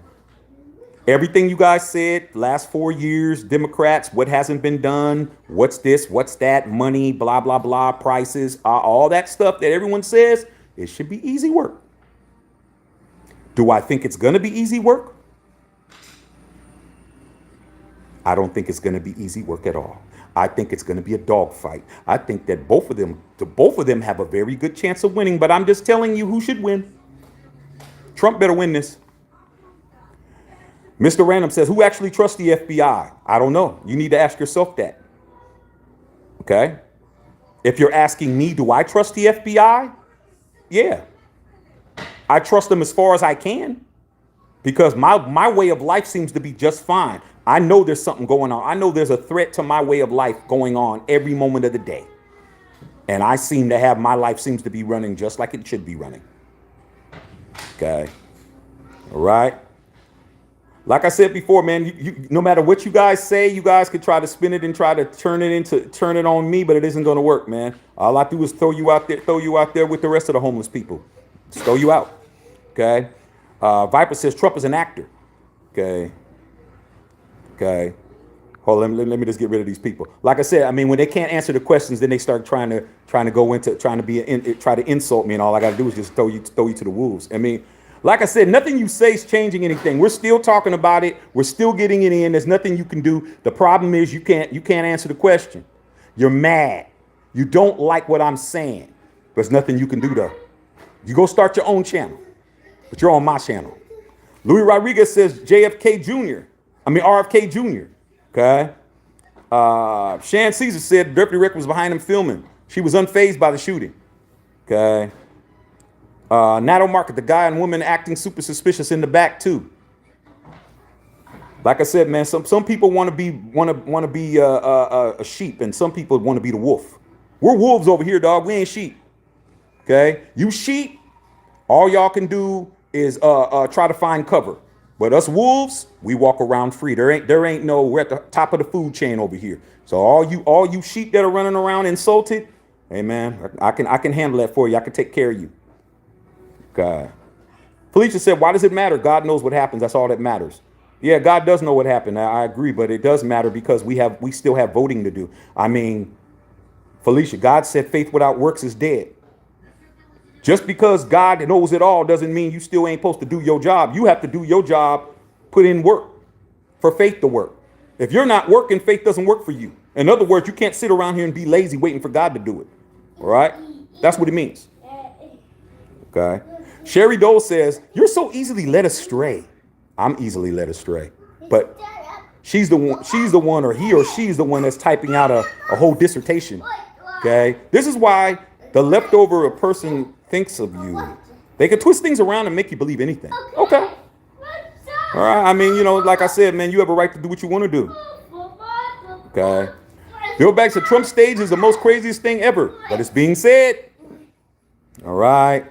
Everything you guys said, last 4 years, Democrats, what hasn't been done, what's this, what's that, money, blah, blah, blah, prices, all that stuff that everyone says, it should be easy work. Do I think it's going to be easy work? I don't think it's going to be easy work at all. I think it's going to be a dogfight. I think that both of them have a very good chance of winning, but I'm just telling you who should win. Trump better win this. Mr. Random says, who actually trusts the FBI? I don't know. You need to ask yourself that. Okay? If you're asking me, do I trust the FBI? Yeah. I trust them as far as I can because my way of life seems to be just fine. I know there's something going on. I know there's a threat to my way of life going on every moment of the day. And I seem to have, my life seems to be running just like it should be running. Okay. All right. Like I said before, man, you, no matter what you guys say, you guys could try to spin it and try to turn it on me, but it isn't going to work, man. All I do is throw you out there with the rest of the homeless people. Just throw you out. Okay. Viper says Trump is an actor. Okay. Okay. Hold on, let me just get rid of these people. Like I said, I mean, when they can't answer the questions, then they start trying to go into try to insult me, and all I got to do is just throw you to the wolves. I mean, like I said, nothing you say is changing anything. We're still talking about it. We're still getting it in. There's nothing you can do. The problem is you can't answer the question. You're mad. You don't like what I'm saying. There's nothing you can do though. You go start your own channel, but you're on my channel. Louis Rodriguez says RFK Jr. Okay. Shan Caesar said Deputy Rick was behind him filming. She was unfazed by the shooting. Okay. Nato Market, the guy and woman acting super suspicious in the back too. Like I said, man, some people want to be a sheep, and some people want to be the wolf. We're wolves over here, dog. We ain't sheep. Okay, you sheep, all y'all can do is try to find cover. But us wolves, we walk around free. There ain't no, we're at the top of the food chain over here. So all you sheep that are running around insulted, hey man, I can handle that for you. I can take care of you. God. Felicia said, why does it matter? God knows what happens. That's all that matters. Yeah, God does know what happened. I agree, but it does matter because we still have voting to do. I mean, Felicia, God said faith without works is dead. Just because God knows it all doesn't mean you still ain't supposed to do your job. You have to do your job, put in work for faith to work. If you're not working, faith doesn't work for you. In other words, you can't sit around here and be lazy waiting for God to do it. All right? That's what it means. Okay. Sherry Dole says, you're so easily led astray. I'm easily led astray. But she's the one, or he or she's the one that's typing out a whole dissertation. Okay. This is why the leftover a person thinks of you. They can twist things around and make you believe anything. Okay. All right. I mean, like I said, man, you have a right to do what you want to do. Okay. Bill Baggs said Trump stage is the most craziest thing ever, but it's being said. All right.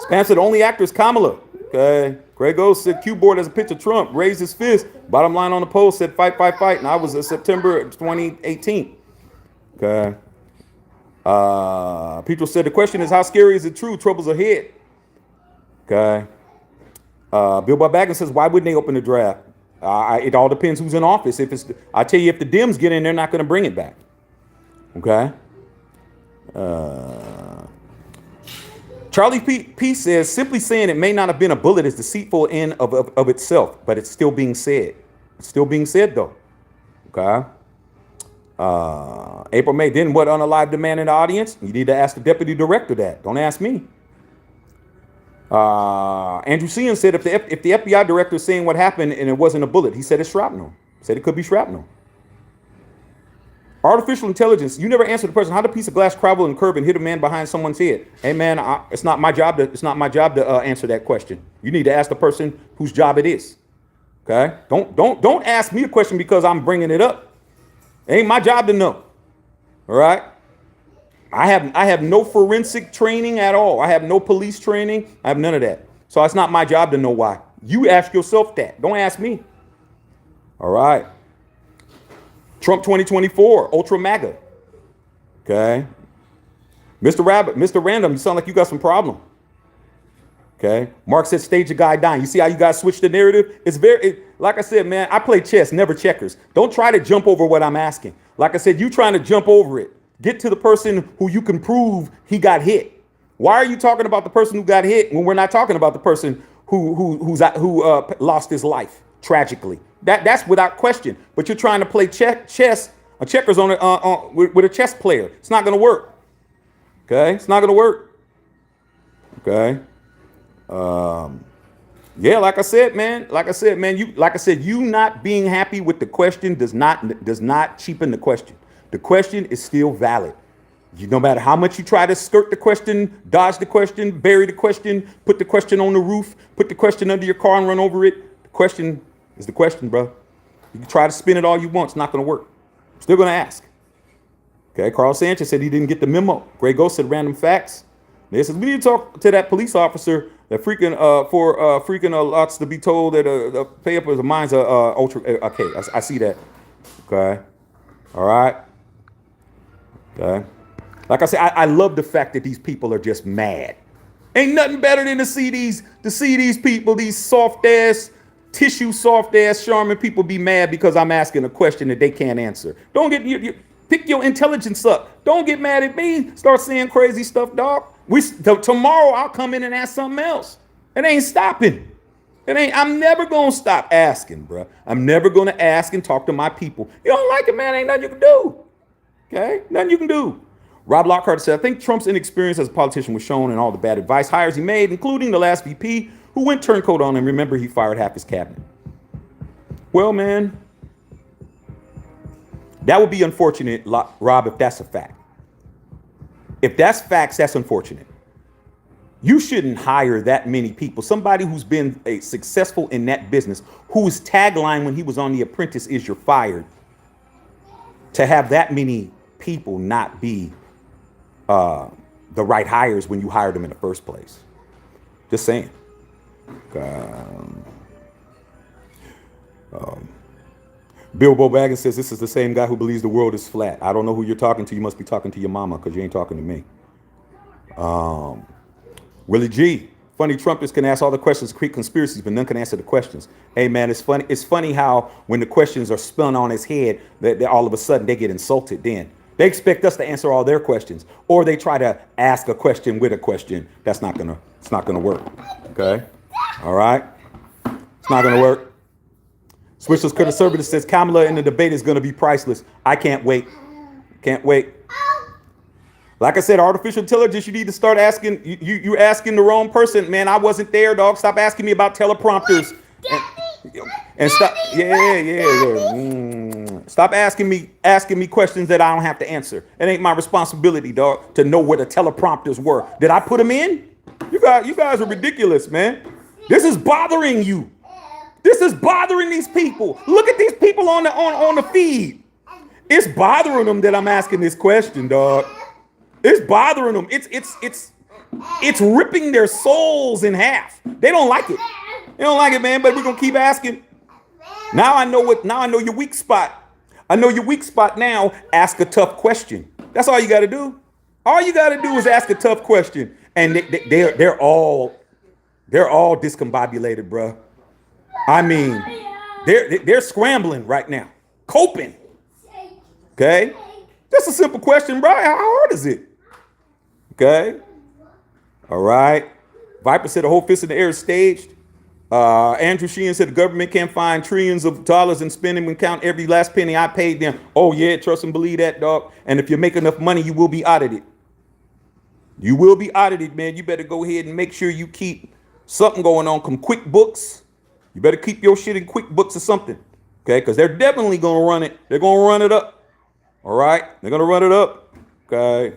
Spam said only actor is Kamala. Okay. Greg O said Q board has a picture of Trump, raised his fist. Bottom line on the post said fight, fight, fight. And I was September 2018. Okay. Petro said the question is how scary is it true? Trouble's ahead. Okay. Bill Bob Baggins says why wouldn't they open the draft? It all depends who's in office. I tell you, if the Dems get in, they're not going to bring it back. Okay. Charlie P says, simply saying it may not have been a bullet is deceitful in of itself, but it's still being said. It's still being said, though. Okay. April May, then what unalive demand in the audience? You need to ask the deputy director that. Don't ask me. Andrew Sean said, if the FBI director is saying what happened and it wasn't a bullet, he said it's shrapnel. Said it could be shrapnel. Artificial intelligence, you never answered the question, how did a piece of glass travel and curve and hit a man behind someone's head? Hey man, it's not my job to answer that question. You need to ask the person whose job it is. Okay? Don't ask me a question because I'm bringing it up. It ain't my job to know. All right? I have no forensic training at all. I have no police training. I have none of that. So it's not my job to know why. You ask yourself that. Don't ask me. All right. Trump 2024, Ultra MAGA. Okay. Mr. Rabbit, Mr. Random, you sound like you got some problem. Okay. Mark said, stage a guy dying. You see how you guys switch the narrative? Like I said, man, I play chess, never checkers. Don't try to jump over what I'm asking. Like I said, you trying to jump over it. Get to the person who you can prove he got hit. Why are you talking about the person who got hit when we're not talking about the person who lost his life tragically? That's without question. But you're trying to play chess, checkers with a chess player. It's not going to work. Okay, it's not going to work. Okay. Yeah, like I said, man, you not being happy with the question does not cheapen the question. The question is still valid. No matter how much you try to skirt the question, dodge the question, bury the question, put the question on the roof, put the question under your car and run over it. The question is the question, bro. You can try to spin it all you want. It's not going to work. I'm still going to ask. Okay. Carl Sanchez said he didn't get the memo. Grey Ghost said random facts. They says we need to talk to that police officer that freaking lots to be told that the pay up as a mine's ultra. Okay, I see that. Okay. All right. Okay. Like I said, I love the fact that these people are just mad. Ain't nothing better than to see these people, these soft ass Charmin people be mad because I'm asking a question that they can't answer. Don't get you pick your intelligence up. Don't get mad at me. Start saying crazy stuff, dog. Tomorrow I'll come in and ask something else. It ain't stopping. I'm never gonna stop asking, bro. I'm never gonna ask and talk to my people. You don't like it, man. Ain't nothing you can do. Okay, nothing you can do. Rob Lockhart said, I think Trump's inexperience as a politician was shown in all the bad advice hires he made, including the last VP who went turncoat on him. Remember, he fired half his cabinet. Well, man, that would be unfortunate, Rob, if that's a fact. If that's facts, that's unfortunate. You shouldn't hire that many people. Somebody who's been successful in that business, whose tagline when he was on The Apprentice is "You're fired." To have that many people not be the right hires when you hired them in the first place. Just saying. Bilbo Baggins says this is the same guy who believes the world is flat. I don't know who you're talking to. You must be talking to your mama because you ain't talking to me. Willie G. Funny Trumpers can ask all the questions, create conspiracies, but none can answer the questions. Hey, man, it's funny. It's funny how when the questions are spun on his head, that all of a sudden they get insulted then. They expect us to answer all their questions, or they try to ask a question with a question. It's not gonna work. Okay? All right? It's not gonna work. Switchless Conservative says Kamala in the debate is gonna be priceless. I can't wait. Can't wait. Like I said, artificial intelligence, you need to start asking. You're asking the wrong person, man. I wasn't there, dog. Stop asking me about teleprompters. And stop. Stop asking me questions that I don't have to answer. It ain't my responsibility, dog, to know where the teleprompters were. Did I put them in? You guys are ridiculous, man. This is bothering you. This is bothering these people. Look at these people on the feed. It's bothering them that I'm asking this question, dog. It's bothering them. It's ripping their souls in half. They don't like it. They don't like it, man, but we're going to keep asking. Now I know your weak spot. I know your weak spot now. Ask a tough question. That's all you got to do. All you got to do is ask a tough question. And they're all discombobulated, bro. I mean, they're scrambling right now. Coping. Okay? Just a simple question, bro. How hard is it? Okay? All right. Viper said the whole fist in the air is staged. Andrew Sheehan said the government can't find trillions of dollars and spend them and count every last penny I paid them. Oh, yeah, trust and believe that, dog. And if you make enough money, you will be audited. You will be audited, man. You better go ahead and make sure you keep something going on. Some QuickBooks. You better keep your shit in QuickBooks or something. Okay? Because they're definitely going to run it. They're going to run it up. All right? They're going to run it up. Okay?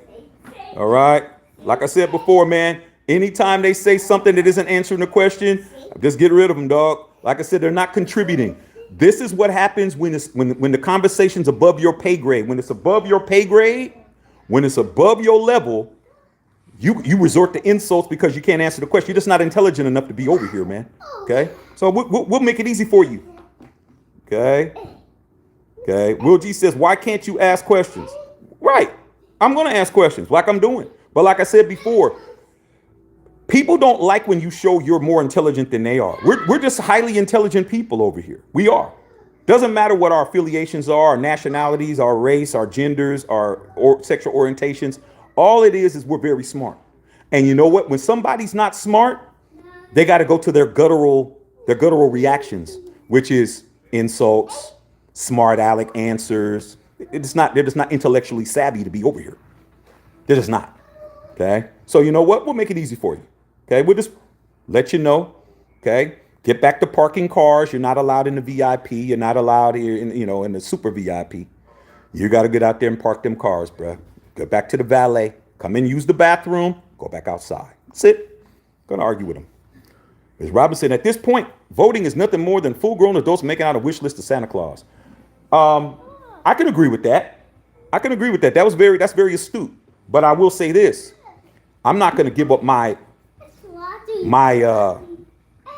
All right? Like I said before, man, anytime they say something that isn't answering the question, just get rid of them, dog. Like I said, they're not contributing. This is what happens when the conversation's above your pay grade. When it's above your pay grade, when it's above your level, you resort to insults because you can't answer the question. You're just not intelligent enough to be over here, man. Okay? So we'll make it easy for you. Okay? Okay? Will G says, why can't you ask questions? Right. I'm going to ask questions like I'm doing. But like I said before, People don't like when you show you're more intelligent than they are. We're just highly intelligent people over here. We are. Doesn't matter what our affiliations are, our nationalities, our race, our genders, our sexual orientations. All it is we're very smart. And you know what? When somebody's not smart, they got to go to their guttural reactions, which is insults, smart aleck answers. They're just not intellectually savvy to be over here. They're just not. Okay. So you know what? We'll make it easy for you. Okay. We'll just let you know. Okay. Get back to parking cars. You're not allowed in the VIP. You're not allowed here in the super VIP. You got to get out there and park them cars, bruh. Get back to the valet. Come in, use the bathroom. Go back outside. Sit. Gonna argue with them. As Robin said, at this point, voting is nothing more than full-grown adults making out a wish list of Santa Claus. I can agree with that. That's very astute. But I will say this: I'm not going to give up my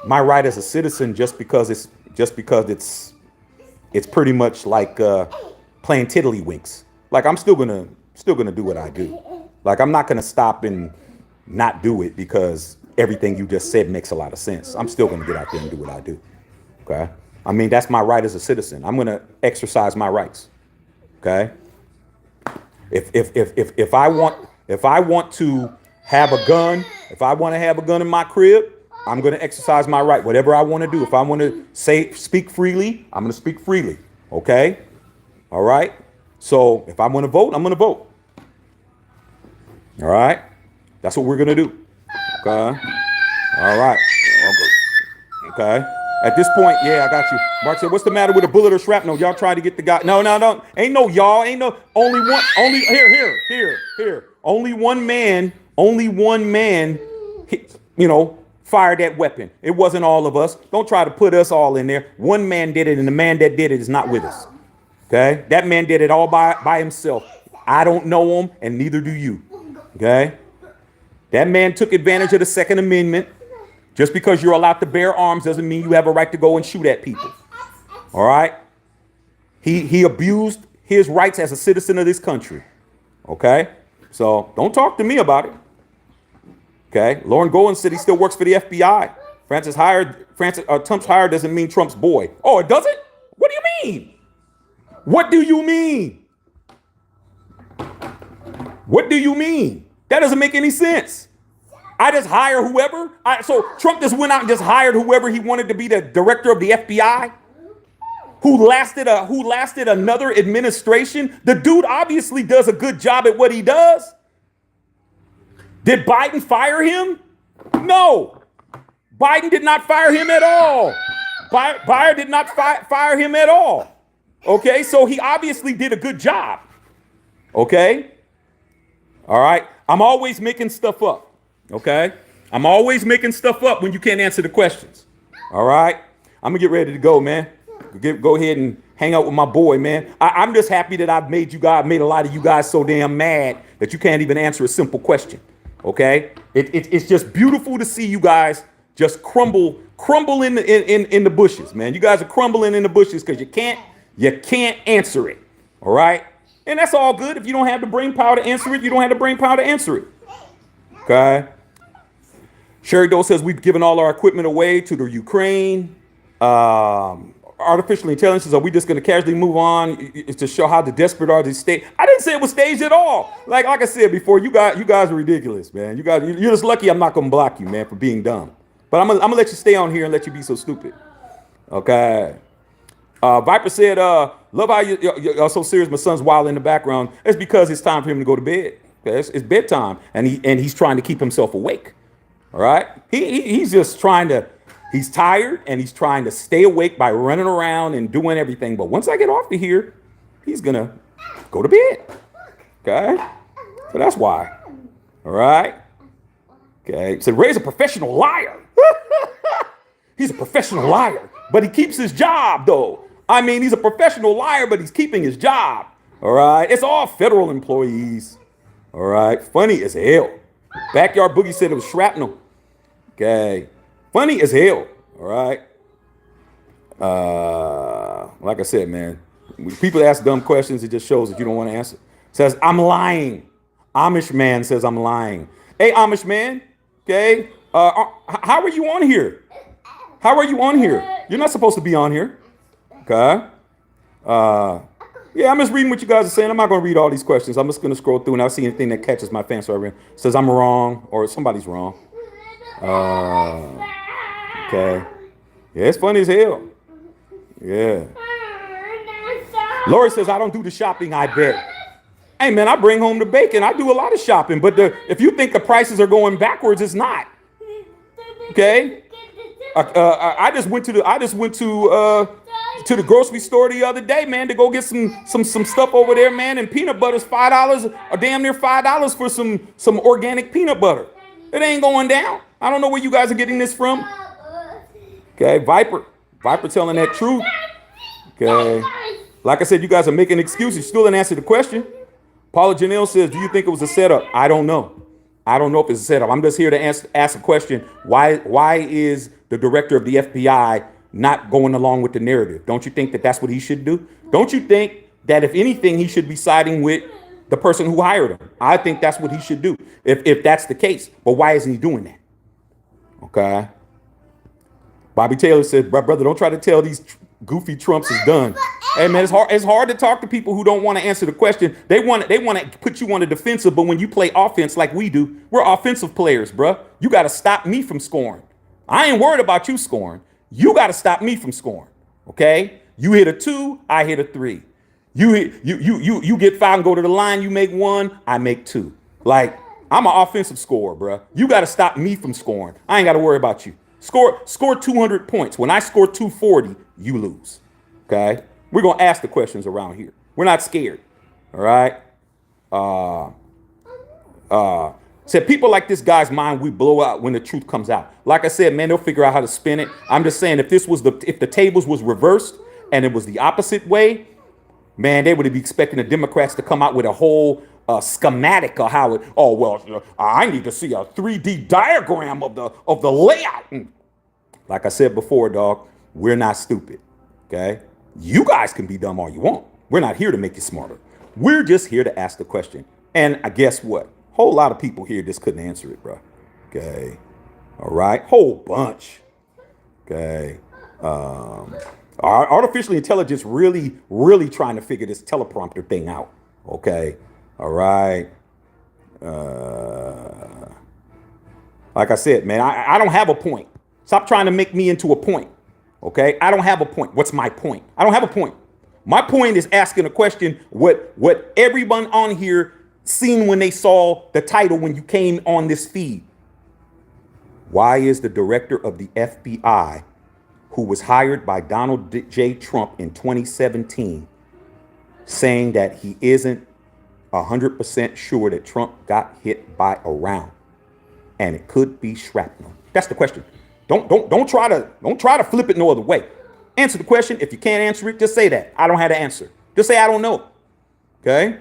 right as a citizen just because it's pretty much like playing tiddlywinks. Like I'm still gonna do what I do. Like I'm not gonna stop and not do it because everything you just said makes a lot of sense. I'm still gonna get out there and do what I do. Okay. I mean, that's my right as a citizen. I'm gonna exercise my rights. Okay. If I want to have a gun, if I want to have a gun in my crib, I'm going to exercise my right. Whatever I want to do. If I want to speak freely, I'm going to speak freely. Okay. All right. So if I want to vote, I'm going to vote. All right. That's what we're going to do. Okay. All right. Okay. At this point, yeah, I got you. Mark said, what's the matter with a bullet or shrapnel? Y'all trying to get the guy. No. Ain't no y'all. Ain't no here. Only one man, fired that weapon. It wasn't all of us. Don't try to put us all in there. One man did it, and the man that did it is not with us. Okay? That man did it all by himself. I don't know him, and neither do you. Okay? That man took advantage of the Second Amendment. Just because you're allowed to bear arms doesn't mean you have a right to go and shoot at people. All right? He abused his rights as a citizen of this country. Okay? So don't talk to me about it. Okay? Lauren Golan said he still works for the FBI. Trump's hired doesn't mean Trump's boy. Oh, it doesn't? What do you mean? What do you mean? What do you mean? That doesn't make any sense. I just hire whoever. So Trump just went out and just hired whoever he wanted to be the director of the FBI, who lasted another administration. The dude obviously does a good job at what he does. Did Biden fire him? No. Biden did not fire him at all. Biden did not fire him at all. Okay, so he obviously did a good job. Okay. All right. I'm always making stuff up. Okay. I'm always making stuff up when you can't answer the questions. All right. I'm gonna get ready to go, man. Go ahead and hang out with my boy, man. I'm just happy that I've made a lot of you guys so damn mad that you can't even answer a simple question. Okay. It's just beautiful to see you guys just crumble in the bushes, man. You guys are crumbling in the bushes because you can't answer it. All right. And that's all good. If you don't have the brain power to answer it, you don't have the brain power to answer it. Okay. Sherry Doe says we've given all our equipment away to the Ukraine. Artificial intelligence says, are we just going to casually move on to show how desperate are these states? I didn't say it was staged at all. Like I said before, you guys are ridiculous, man. You're just lucky I'm not going to block you, man, for being dumb. But I'm gonna let you stay on here and let you be so stupid. Okay. Viper said, love how you're so serious. My son's wild in the background. It's because it's time for him to go to bed. Okay? It's bedtime, and he's trying to keep himself awake. All right. He's just trying to. He's tired, and he's trying to stay awake by running around and doing everything. But once I get off of here, he's gonna go to bed. Okay. So that's why. All right. Okay. So Ray's a professional liar. He's a professional liar, but he keeps his job, though. I mean, he's a professional liar, but he's keeping his job. All right. It's all federal employees. All right. Funny as hell. Backyard Boogie said it was shrapnel. Okay. Funny as hell. All right. Like I said, man, when people ask dumb questions, it just shows that you don't want to answer. Says, I'm lying. Amish man says I'm lying. Hey, Amish man. Okay. How are you on here? How are you on here? You're not supposed to be on here. Okay. Yeah, I'm just reading what you guys are saying. I'm not going to read all these questions. I'm just going to scroll through and I'll see anything that catches my fancy. So I read. Says I'm wrong or somebody's wrong. Okay. Yeah, it's funny as hell. Yeah. Lori says I don't do the shopping, I bet. Hey, man, I bring home the bacon. I do a lot of shopping. But if you think the prices are going backwards, it's not. Okay. I just went to the grocery store the other day, man, to go get some stuff over there, man. And peanut butter's $5 or damn near $5 for some organic peanut butter. It ain't going down. I don't know where you guys are getting this from. Okay, Viper telling that truth. Okay. Like I said, you guys are making excuses. Still didn't answer the question. Paula Janelle says, do you think it was a setup? I don't know. I don't know if it's a setup. I'm just here to ask a question. Why is the director of the FBI not going along with the narrative? Don't you think that that's what he should do? Don't you think that if anything, he should be siding with the person who hired him? I think that's what he should do if that's the case. But why isn't he doing that? Okay. Bobby Taylor said, brother, don't try to tell these goofy Trumps is done. Hey, man, it's hard to talk to people who don't want to answer the question. They want to put you on the defensive, but when you play offense like we do, we're offensive players, bruh. You got to stop me from scoring. I ain't worried about you scoring. You got to stop me from scoring, okay? You hit a 2, I hit a 3. You get 5 and go to the line, you make 1, I make 2. Like, I'm an offensive scorer, bruh. You got to stop me from scoring. I ain't got to worry about you. Score 200 points. When I score 240, you lose. Okay? We're going to ask the questions around here. We're not scared. All right? Said people like this guy's mind, we blow out when the truth comes out. Like I said, man, they'll figure out how to spin it. I'm just saying if the tables was reversed and it was the opposite way, man, they would be expecting the Democrats to come out with a whole schematic of how it, I need to see a 3D diagram of the layout. Like I said before, dog, we're not stupid. Okay? You guys can be dumb all you want. We're not here to make you smarter. We're just here to ask the question. And I guess what? Whole lot of people here just couldn't answer it, bro. Okay. All right. Whole bunch. Okay. Artificial intelligence really, really trying to figure this teleprompter thing out. Okay. All right. Like I said, man, I don't have a point. Stop trying to make me into a point. Okay. I don't have a point. What's my point? I don't have a point. My point is asking a question what everyone on here seen when they saw the title when you came on this feed. Why is the director of the FBI, who was hired by Donald J. Trump in 2017, saying that he isn't 100% sure that Trump got hit by a round and it could be shrapnel? That's the question. Don't try to flip it no other way. Answer the question. If you can't answer it, just say that. I don't have the answer. Just say I don't know. Okay?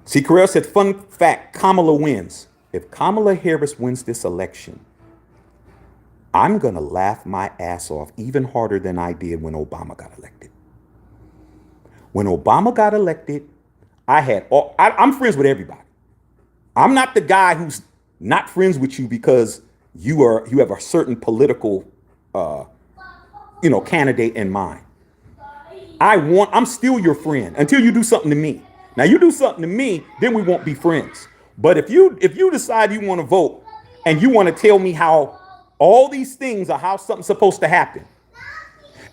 See, Carell said, fun fact, Kamala wins. If Kamala Harris wins this election, I'm going to laugh my ass off even harder than I did when Obama got elected. When Obama got elected, I'm friends with everybody. I'm not the guy who's not friends with you because you have a certain political candidate in mind. I'm still your friend until you do something to me. Now you do something to me, then we won't be friends. But if you decide you want to vote and you want to tell me how all these things are how something's supposed to happen,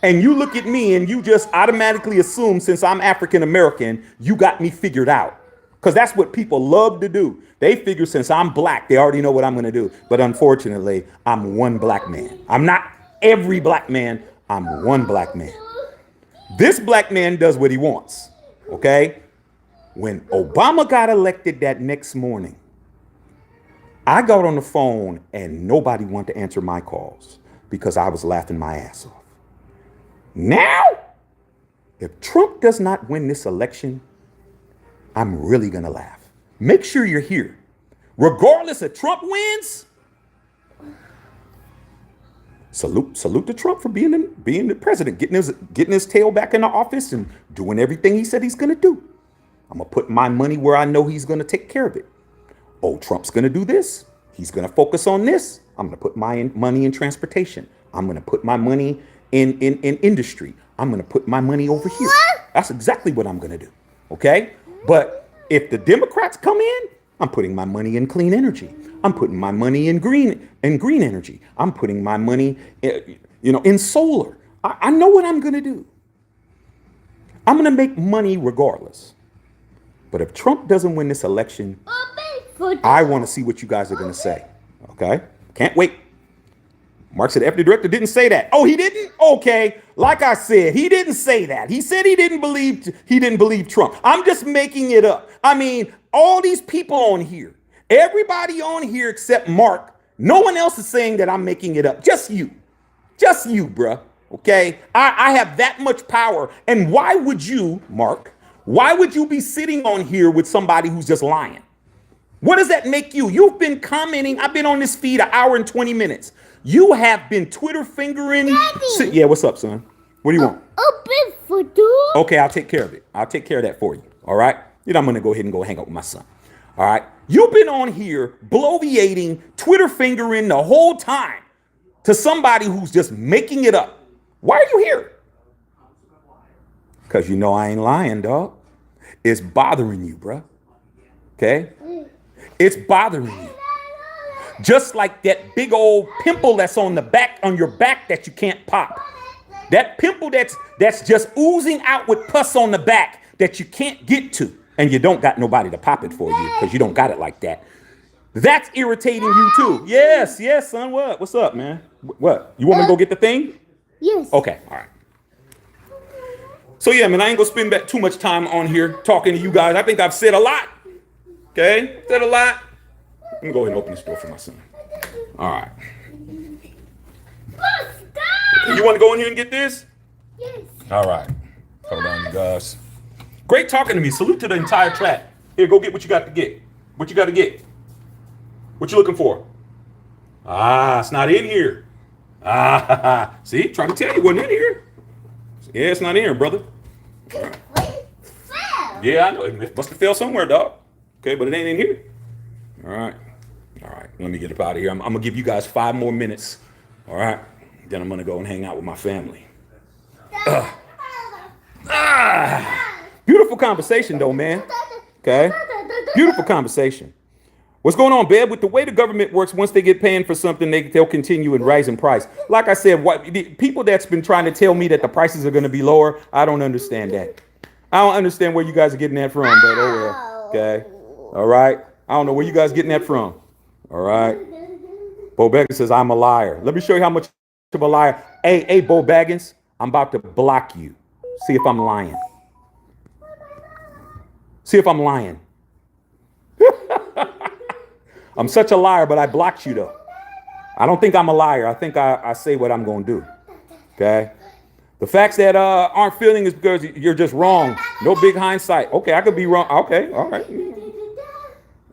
and you look at me and you just automatically assume since I'm African American, you got me figured out. Because that's what people love to do. They figure since I'm black, they already know what I'm going to do. But unfortunately, I'm one black man. I'm not every black man. I'm one black man. This black man does what he wants. Okay? When Obama got elected that next morning, I got on the phone and nobody wanted to answer my calls because I was laughing my ass off. Now, if Trump does not win this election, I'm really going to laugh. Make sure you're here. Regardless if Trump wins, salute to Trump for being the president, getting his tail back in the office and doing everything he said he's going to do. I'm going to put my money where I know he's going to take care of it. Oh, Trump's going to do this. He's going to focus on this. I'm going to put my money in transportation. I'm going to put my money in industry. I'm going to put my money over here. That's exactly what I'm going to do. Okay. But if the Democrats come in, I'm putting my money in clean energy. I'm putting my money in green energy. I'm putting my money, in solar. I know what I'm going to do. I'm going to make money regardless. But if Trump doesn't win this election, I want to see what you guys are going to say. Okay? Can't wait. Mark said, the director didn't say that. Oh, he didn't? Okay. Like I said, he didn't say that. He said he didn't believe Trump. I'm just making it up. I mean, all these people on here, everybody on here except Mark, no one else is saying that I'm making it up. Just you, bruh. Okay. I have that much power. And why would you, Mark, why would you be sitting on here with somebody who's just lying? What does that make you? You've been commenting. I've been on this feed an hour and 20 minutes. You have been Twitter fingering. Daddy. Yeah, what's up, son? What do you want? Open for door. Okay, I'll take care of it. I'll take care of that for you. All right? I'm going to go ahead and go hang out with my son. All right? You've been on here bloviating, Twitter fingering the whole time to somebody who's just making it up. Why are you here? Because you know I ain't lying, dog. It's bothering you, bruh. Okay? It's bothering you. Just like that big old pimple that's on your back that you can't pop. That pimple that's just oozing out with pus on the back that you can't get to. And you don't got nobody to pop it for you because you don't got it like that. That's irritating you too. Yes, son. What? What's up, man? What? You want me to go get the thing? Yes. Okay, all right. So yeah, man, I ain't gonna spend too much time on here talking to you guys. I think I've said a lot. Okay, said a lot. Let me go ahead and open this door for my son. All right. You want to go in here and get this? Yes. All right. Hold on, you guys. Great talking to me. Salute to the entire chat. Here, go get what you got to get. What you got to get? What you looking for? It's not in here. See, trying to tell you, it wasn't in here. Yeah, it's not in here, brother. All right. Yeah, I know. It must have fell somewhere, dog. Okay, but it ain't in here. All right. Let me get up out of here. I'm going to give you guys 5 more minutes. All right. Then I'm going to go and hang out with my family. Beautiful conversation, though, man. Okay. Beautiful conversation. What's going on, Beb? With the way the government works, once they get paying for something, they'll continue in rising price. Like I said, the people that's been trying to tell me that the prices are going to be lower, I don't understand that. I don't understand where you guys are getting that from, but oh well. Okay. All right. I don't know where you guys getting that from. All right. Bo Baggins says, I'm a liar. Let me show you how much of a liar. Hey, Bo Baggins, I'm about to block you. See if I'm lying. See if I'm lying. I'm such a liar, but I blocked you, though. I don't think I'm a liar. I think I say what I'm going to do. Okay? The facts that aren't feeling is because you're just wrong. No big hindsight. Okay, I could be wrong. Okay, all right.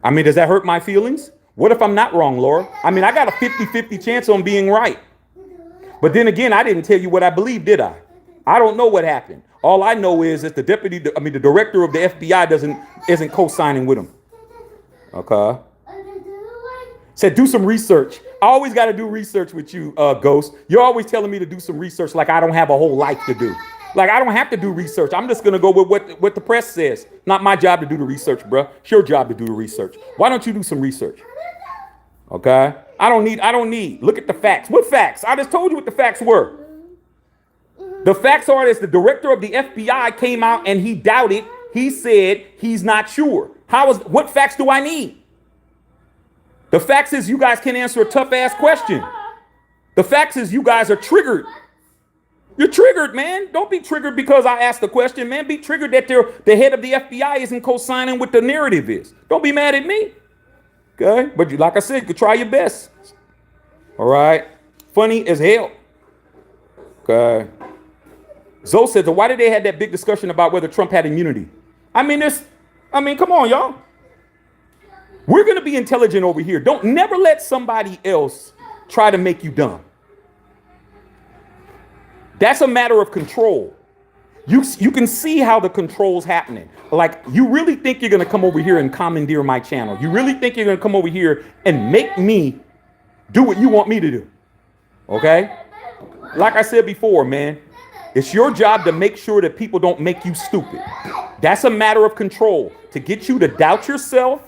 I mean, does that hurt my feelings? What if I'm not wrong, Laura? I mean, I got a 50-50 chance on being right. But then again, I didn't tell you what I believe, did I? I don't know what happened. All I know is that the director of the FBI isn't co-signing with him. Okay. Said do some research. I always got to do research with you, Ghost. You're always telling me to do some research like I don't have a whole life to do. Like I don't have to do research. I'm just going to go with what the press says. Not my job to do the research, bruh. It's your job to do the research. Why don't you do some research? Okay? I don't need. Look at the facts. What facts? I just told you what the facts were. The facts are that the director of the FBI came out and he doubted. He said he's not sure. What facts do I need? The facts is you guys can't answer a tough ass question. The facts is you guys are triggered. You're triggered, man. Don't be triggered because I asked the question, man. Be triggered that the head of the FBI isn't co-signing what the narrative is. Don't be mad at me. Okay? But like I said, you could try your best. All right? Funny as hell. Okay? Zoe said, why did they have that big discussion about whether Trump had immunity? I mean, come on, y'all. We're going to be intelligent over here. Don't never let somebody else try to make you dumb. That's a matter of control. You can see how the control's happening. Like, you really think you're gonna come over here and commandeer my channel? You really think you're gonna come over here and make me do what you want me to do? Okay? Like I said before, man, it's your job to make sure that people don't make you stupid. That's a matter of control, to get you to doubt yourself,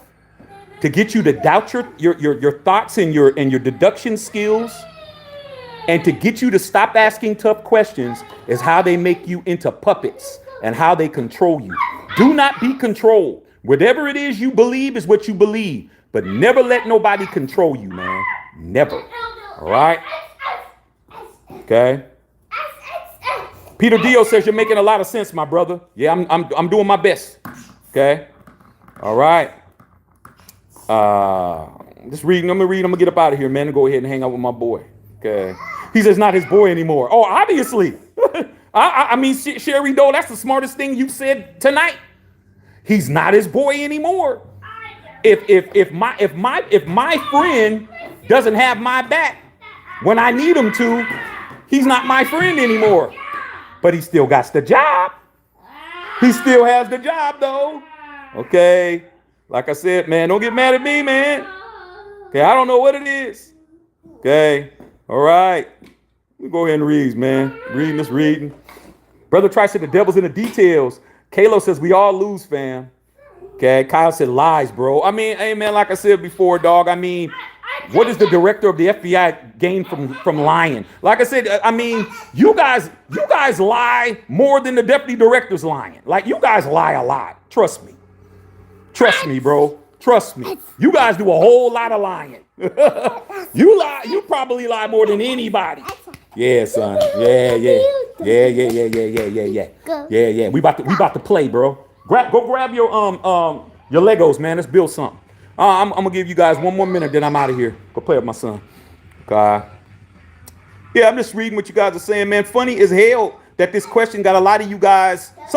to get you to doubt your thoughts and your deduction skills, and to get you to stop asking tough questions is how they make you into puppets and how they control you. Do not be controlled. Whatever it is you believe is what you believe, but never let nobody control you, man. Never. All right? Okay? Peter Dio says you're making a lot of sense, my brother. Yeah, I'm doing my best. Okay? All right. Just reading. I'm gonna get up out of here, man, and go ahead and hang out with my boy. Okay. He says not his boy anymore. Oh, obviously. I mean, Sherry Doe, that's the smartest thing you said tonight. He's not his boy anymore. If my friend doesn't have my back when I need him to, he's not my friend anymore. But he still got the job. He still has the job, though. Okay. Like I said, man, don't get mad at me, man. Okay, I don't know what it is. Okay. All right. We go ahead and read, man. Reading. Brother Trice said the devil's in the details. Kalo says we all lose, fam. Okay. Kyle said lies, bro. I mean, hey, man, like I said before, dog. I mean, what does the director of the FBI gain from lying? Like I said, I mean, you guys lie more than the deputy director's lying. Like, you guys lie a lot. Trust me. Trust me, bro. Trust me. You guys do a whole lot of lying. You lie. You probably lie more than anybody. Yeah, son. Yeah. We about to play, bro. Go grab your Legos, man. Let's build something. I'm gonna give you guys one more minute, then I'm out of here. Go play with my son. Okay. Yeah, I'm just reading what you guys are saying, man. Funny as hell that this question got a lot of you guys. A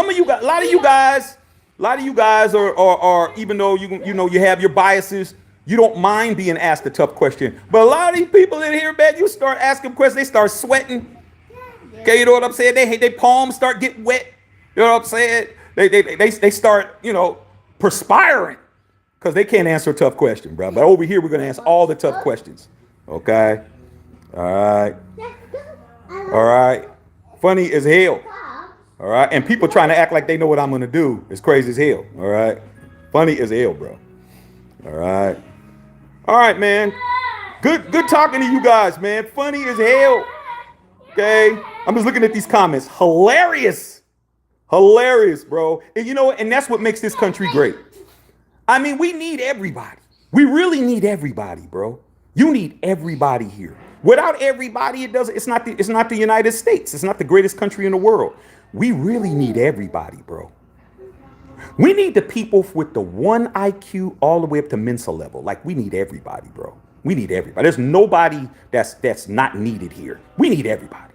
lot of you guys are even though you have your biases, you don't mind being asked a tough question. But a lot of these people in here, man, you start asking questions, they start sweating. Okay, you know what I'm saying? They palms start getting wet. You know what I'm saying? They start, perspiring because they can't answer a tough question, bro. But over here, we're gonna answer all the tough questions. Okay. All right. Funny as hell. All right. And people trying to act like they know what I'm going to do is crazy as hell. All right. Funny as hell, bro. All right. All right, man. Good talking to you guys, man. Funny as hell. Okay. I'm just looking at these comments. Hilarious. Hilarious, bro. And you know what? And that's what makes this country great. I mean, we need everybody. We really need everybody, bro. You need everybody here. Without everybody, it's not the United States. It's not the greatest country in the world. We really need everybody, bro. We need the people with the 1 IQ all the way up to Mensa level. Like, we need everybody, bro. We need everybody. There's nobody that's not needed here. We need everybody.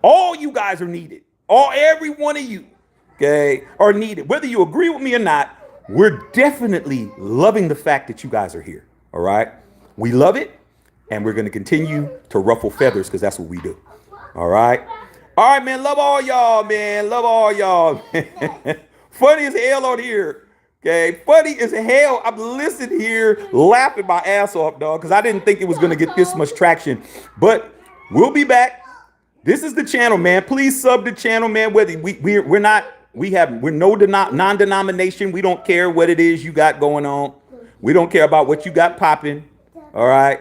All you guys are needed. Every one of you, okay, are needed. Whether you agree with me or not, we're definitely loving the fact that you guys are here. All right. We love it. And we're going to continue to ruffle feathers because that's what we do. All right. All right, man. Love all y'all, man. Love all y'all. Funny as hell on here. Okay. Funny as hell. I'm listening here laughing my ass off, dog, because I didn't think it was going to get this much traction. But we'll be back. This is the channel, man. Please sub the channel, man. Whether we're no non-denomination. We don't care what it is you got going on. We don't care about what you got popping. All right.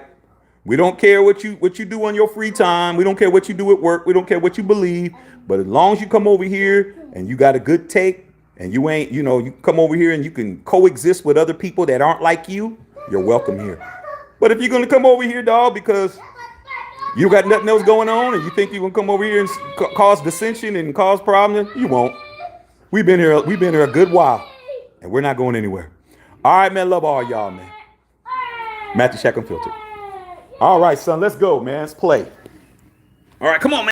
We don't care what you do on your free time. We don't care what you do at work. We don't care what you believe. But as long as you come over here and you got a good take and you ain't, you come over here and you can coexist with other people that aren't like you, you're welcome here. But if you're going to come over here, dog, because you got nothing else going on and you think you're going to come over here and cause dissension and cause problems, you won't. We've been here a good while and we're not going anywhere. All right, man. Love all y'all, man. Matthew Shack Unfiltered. All right, son, let's go, man. Let's play. All right, come on, man.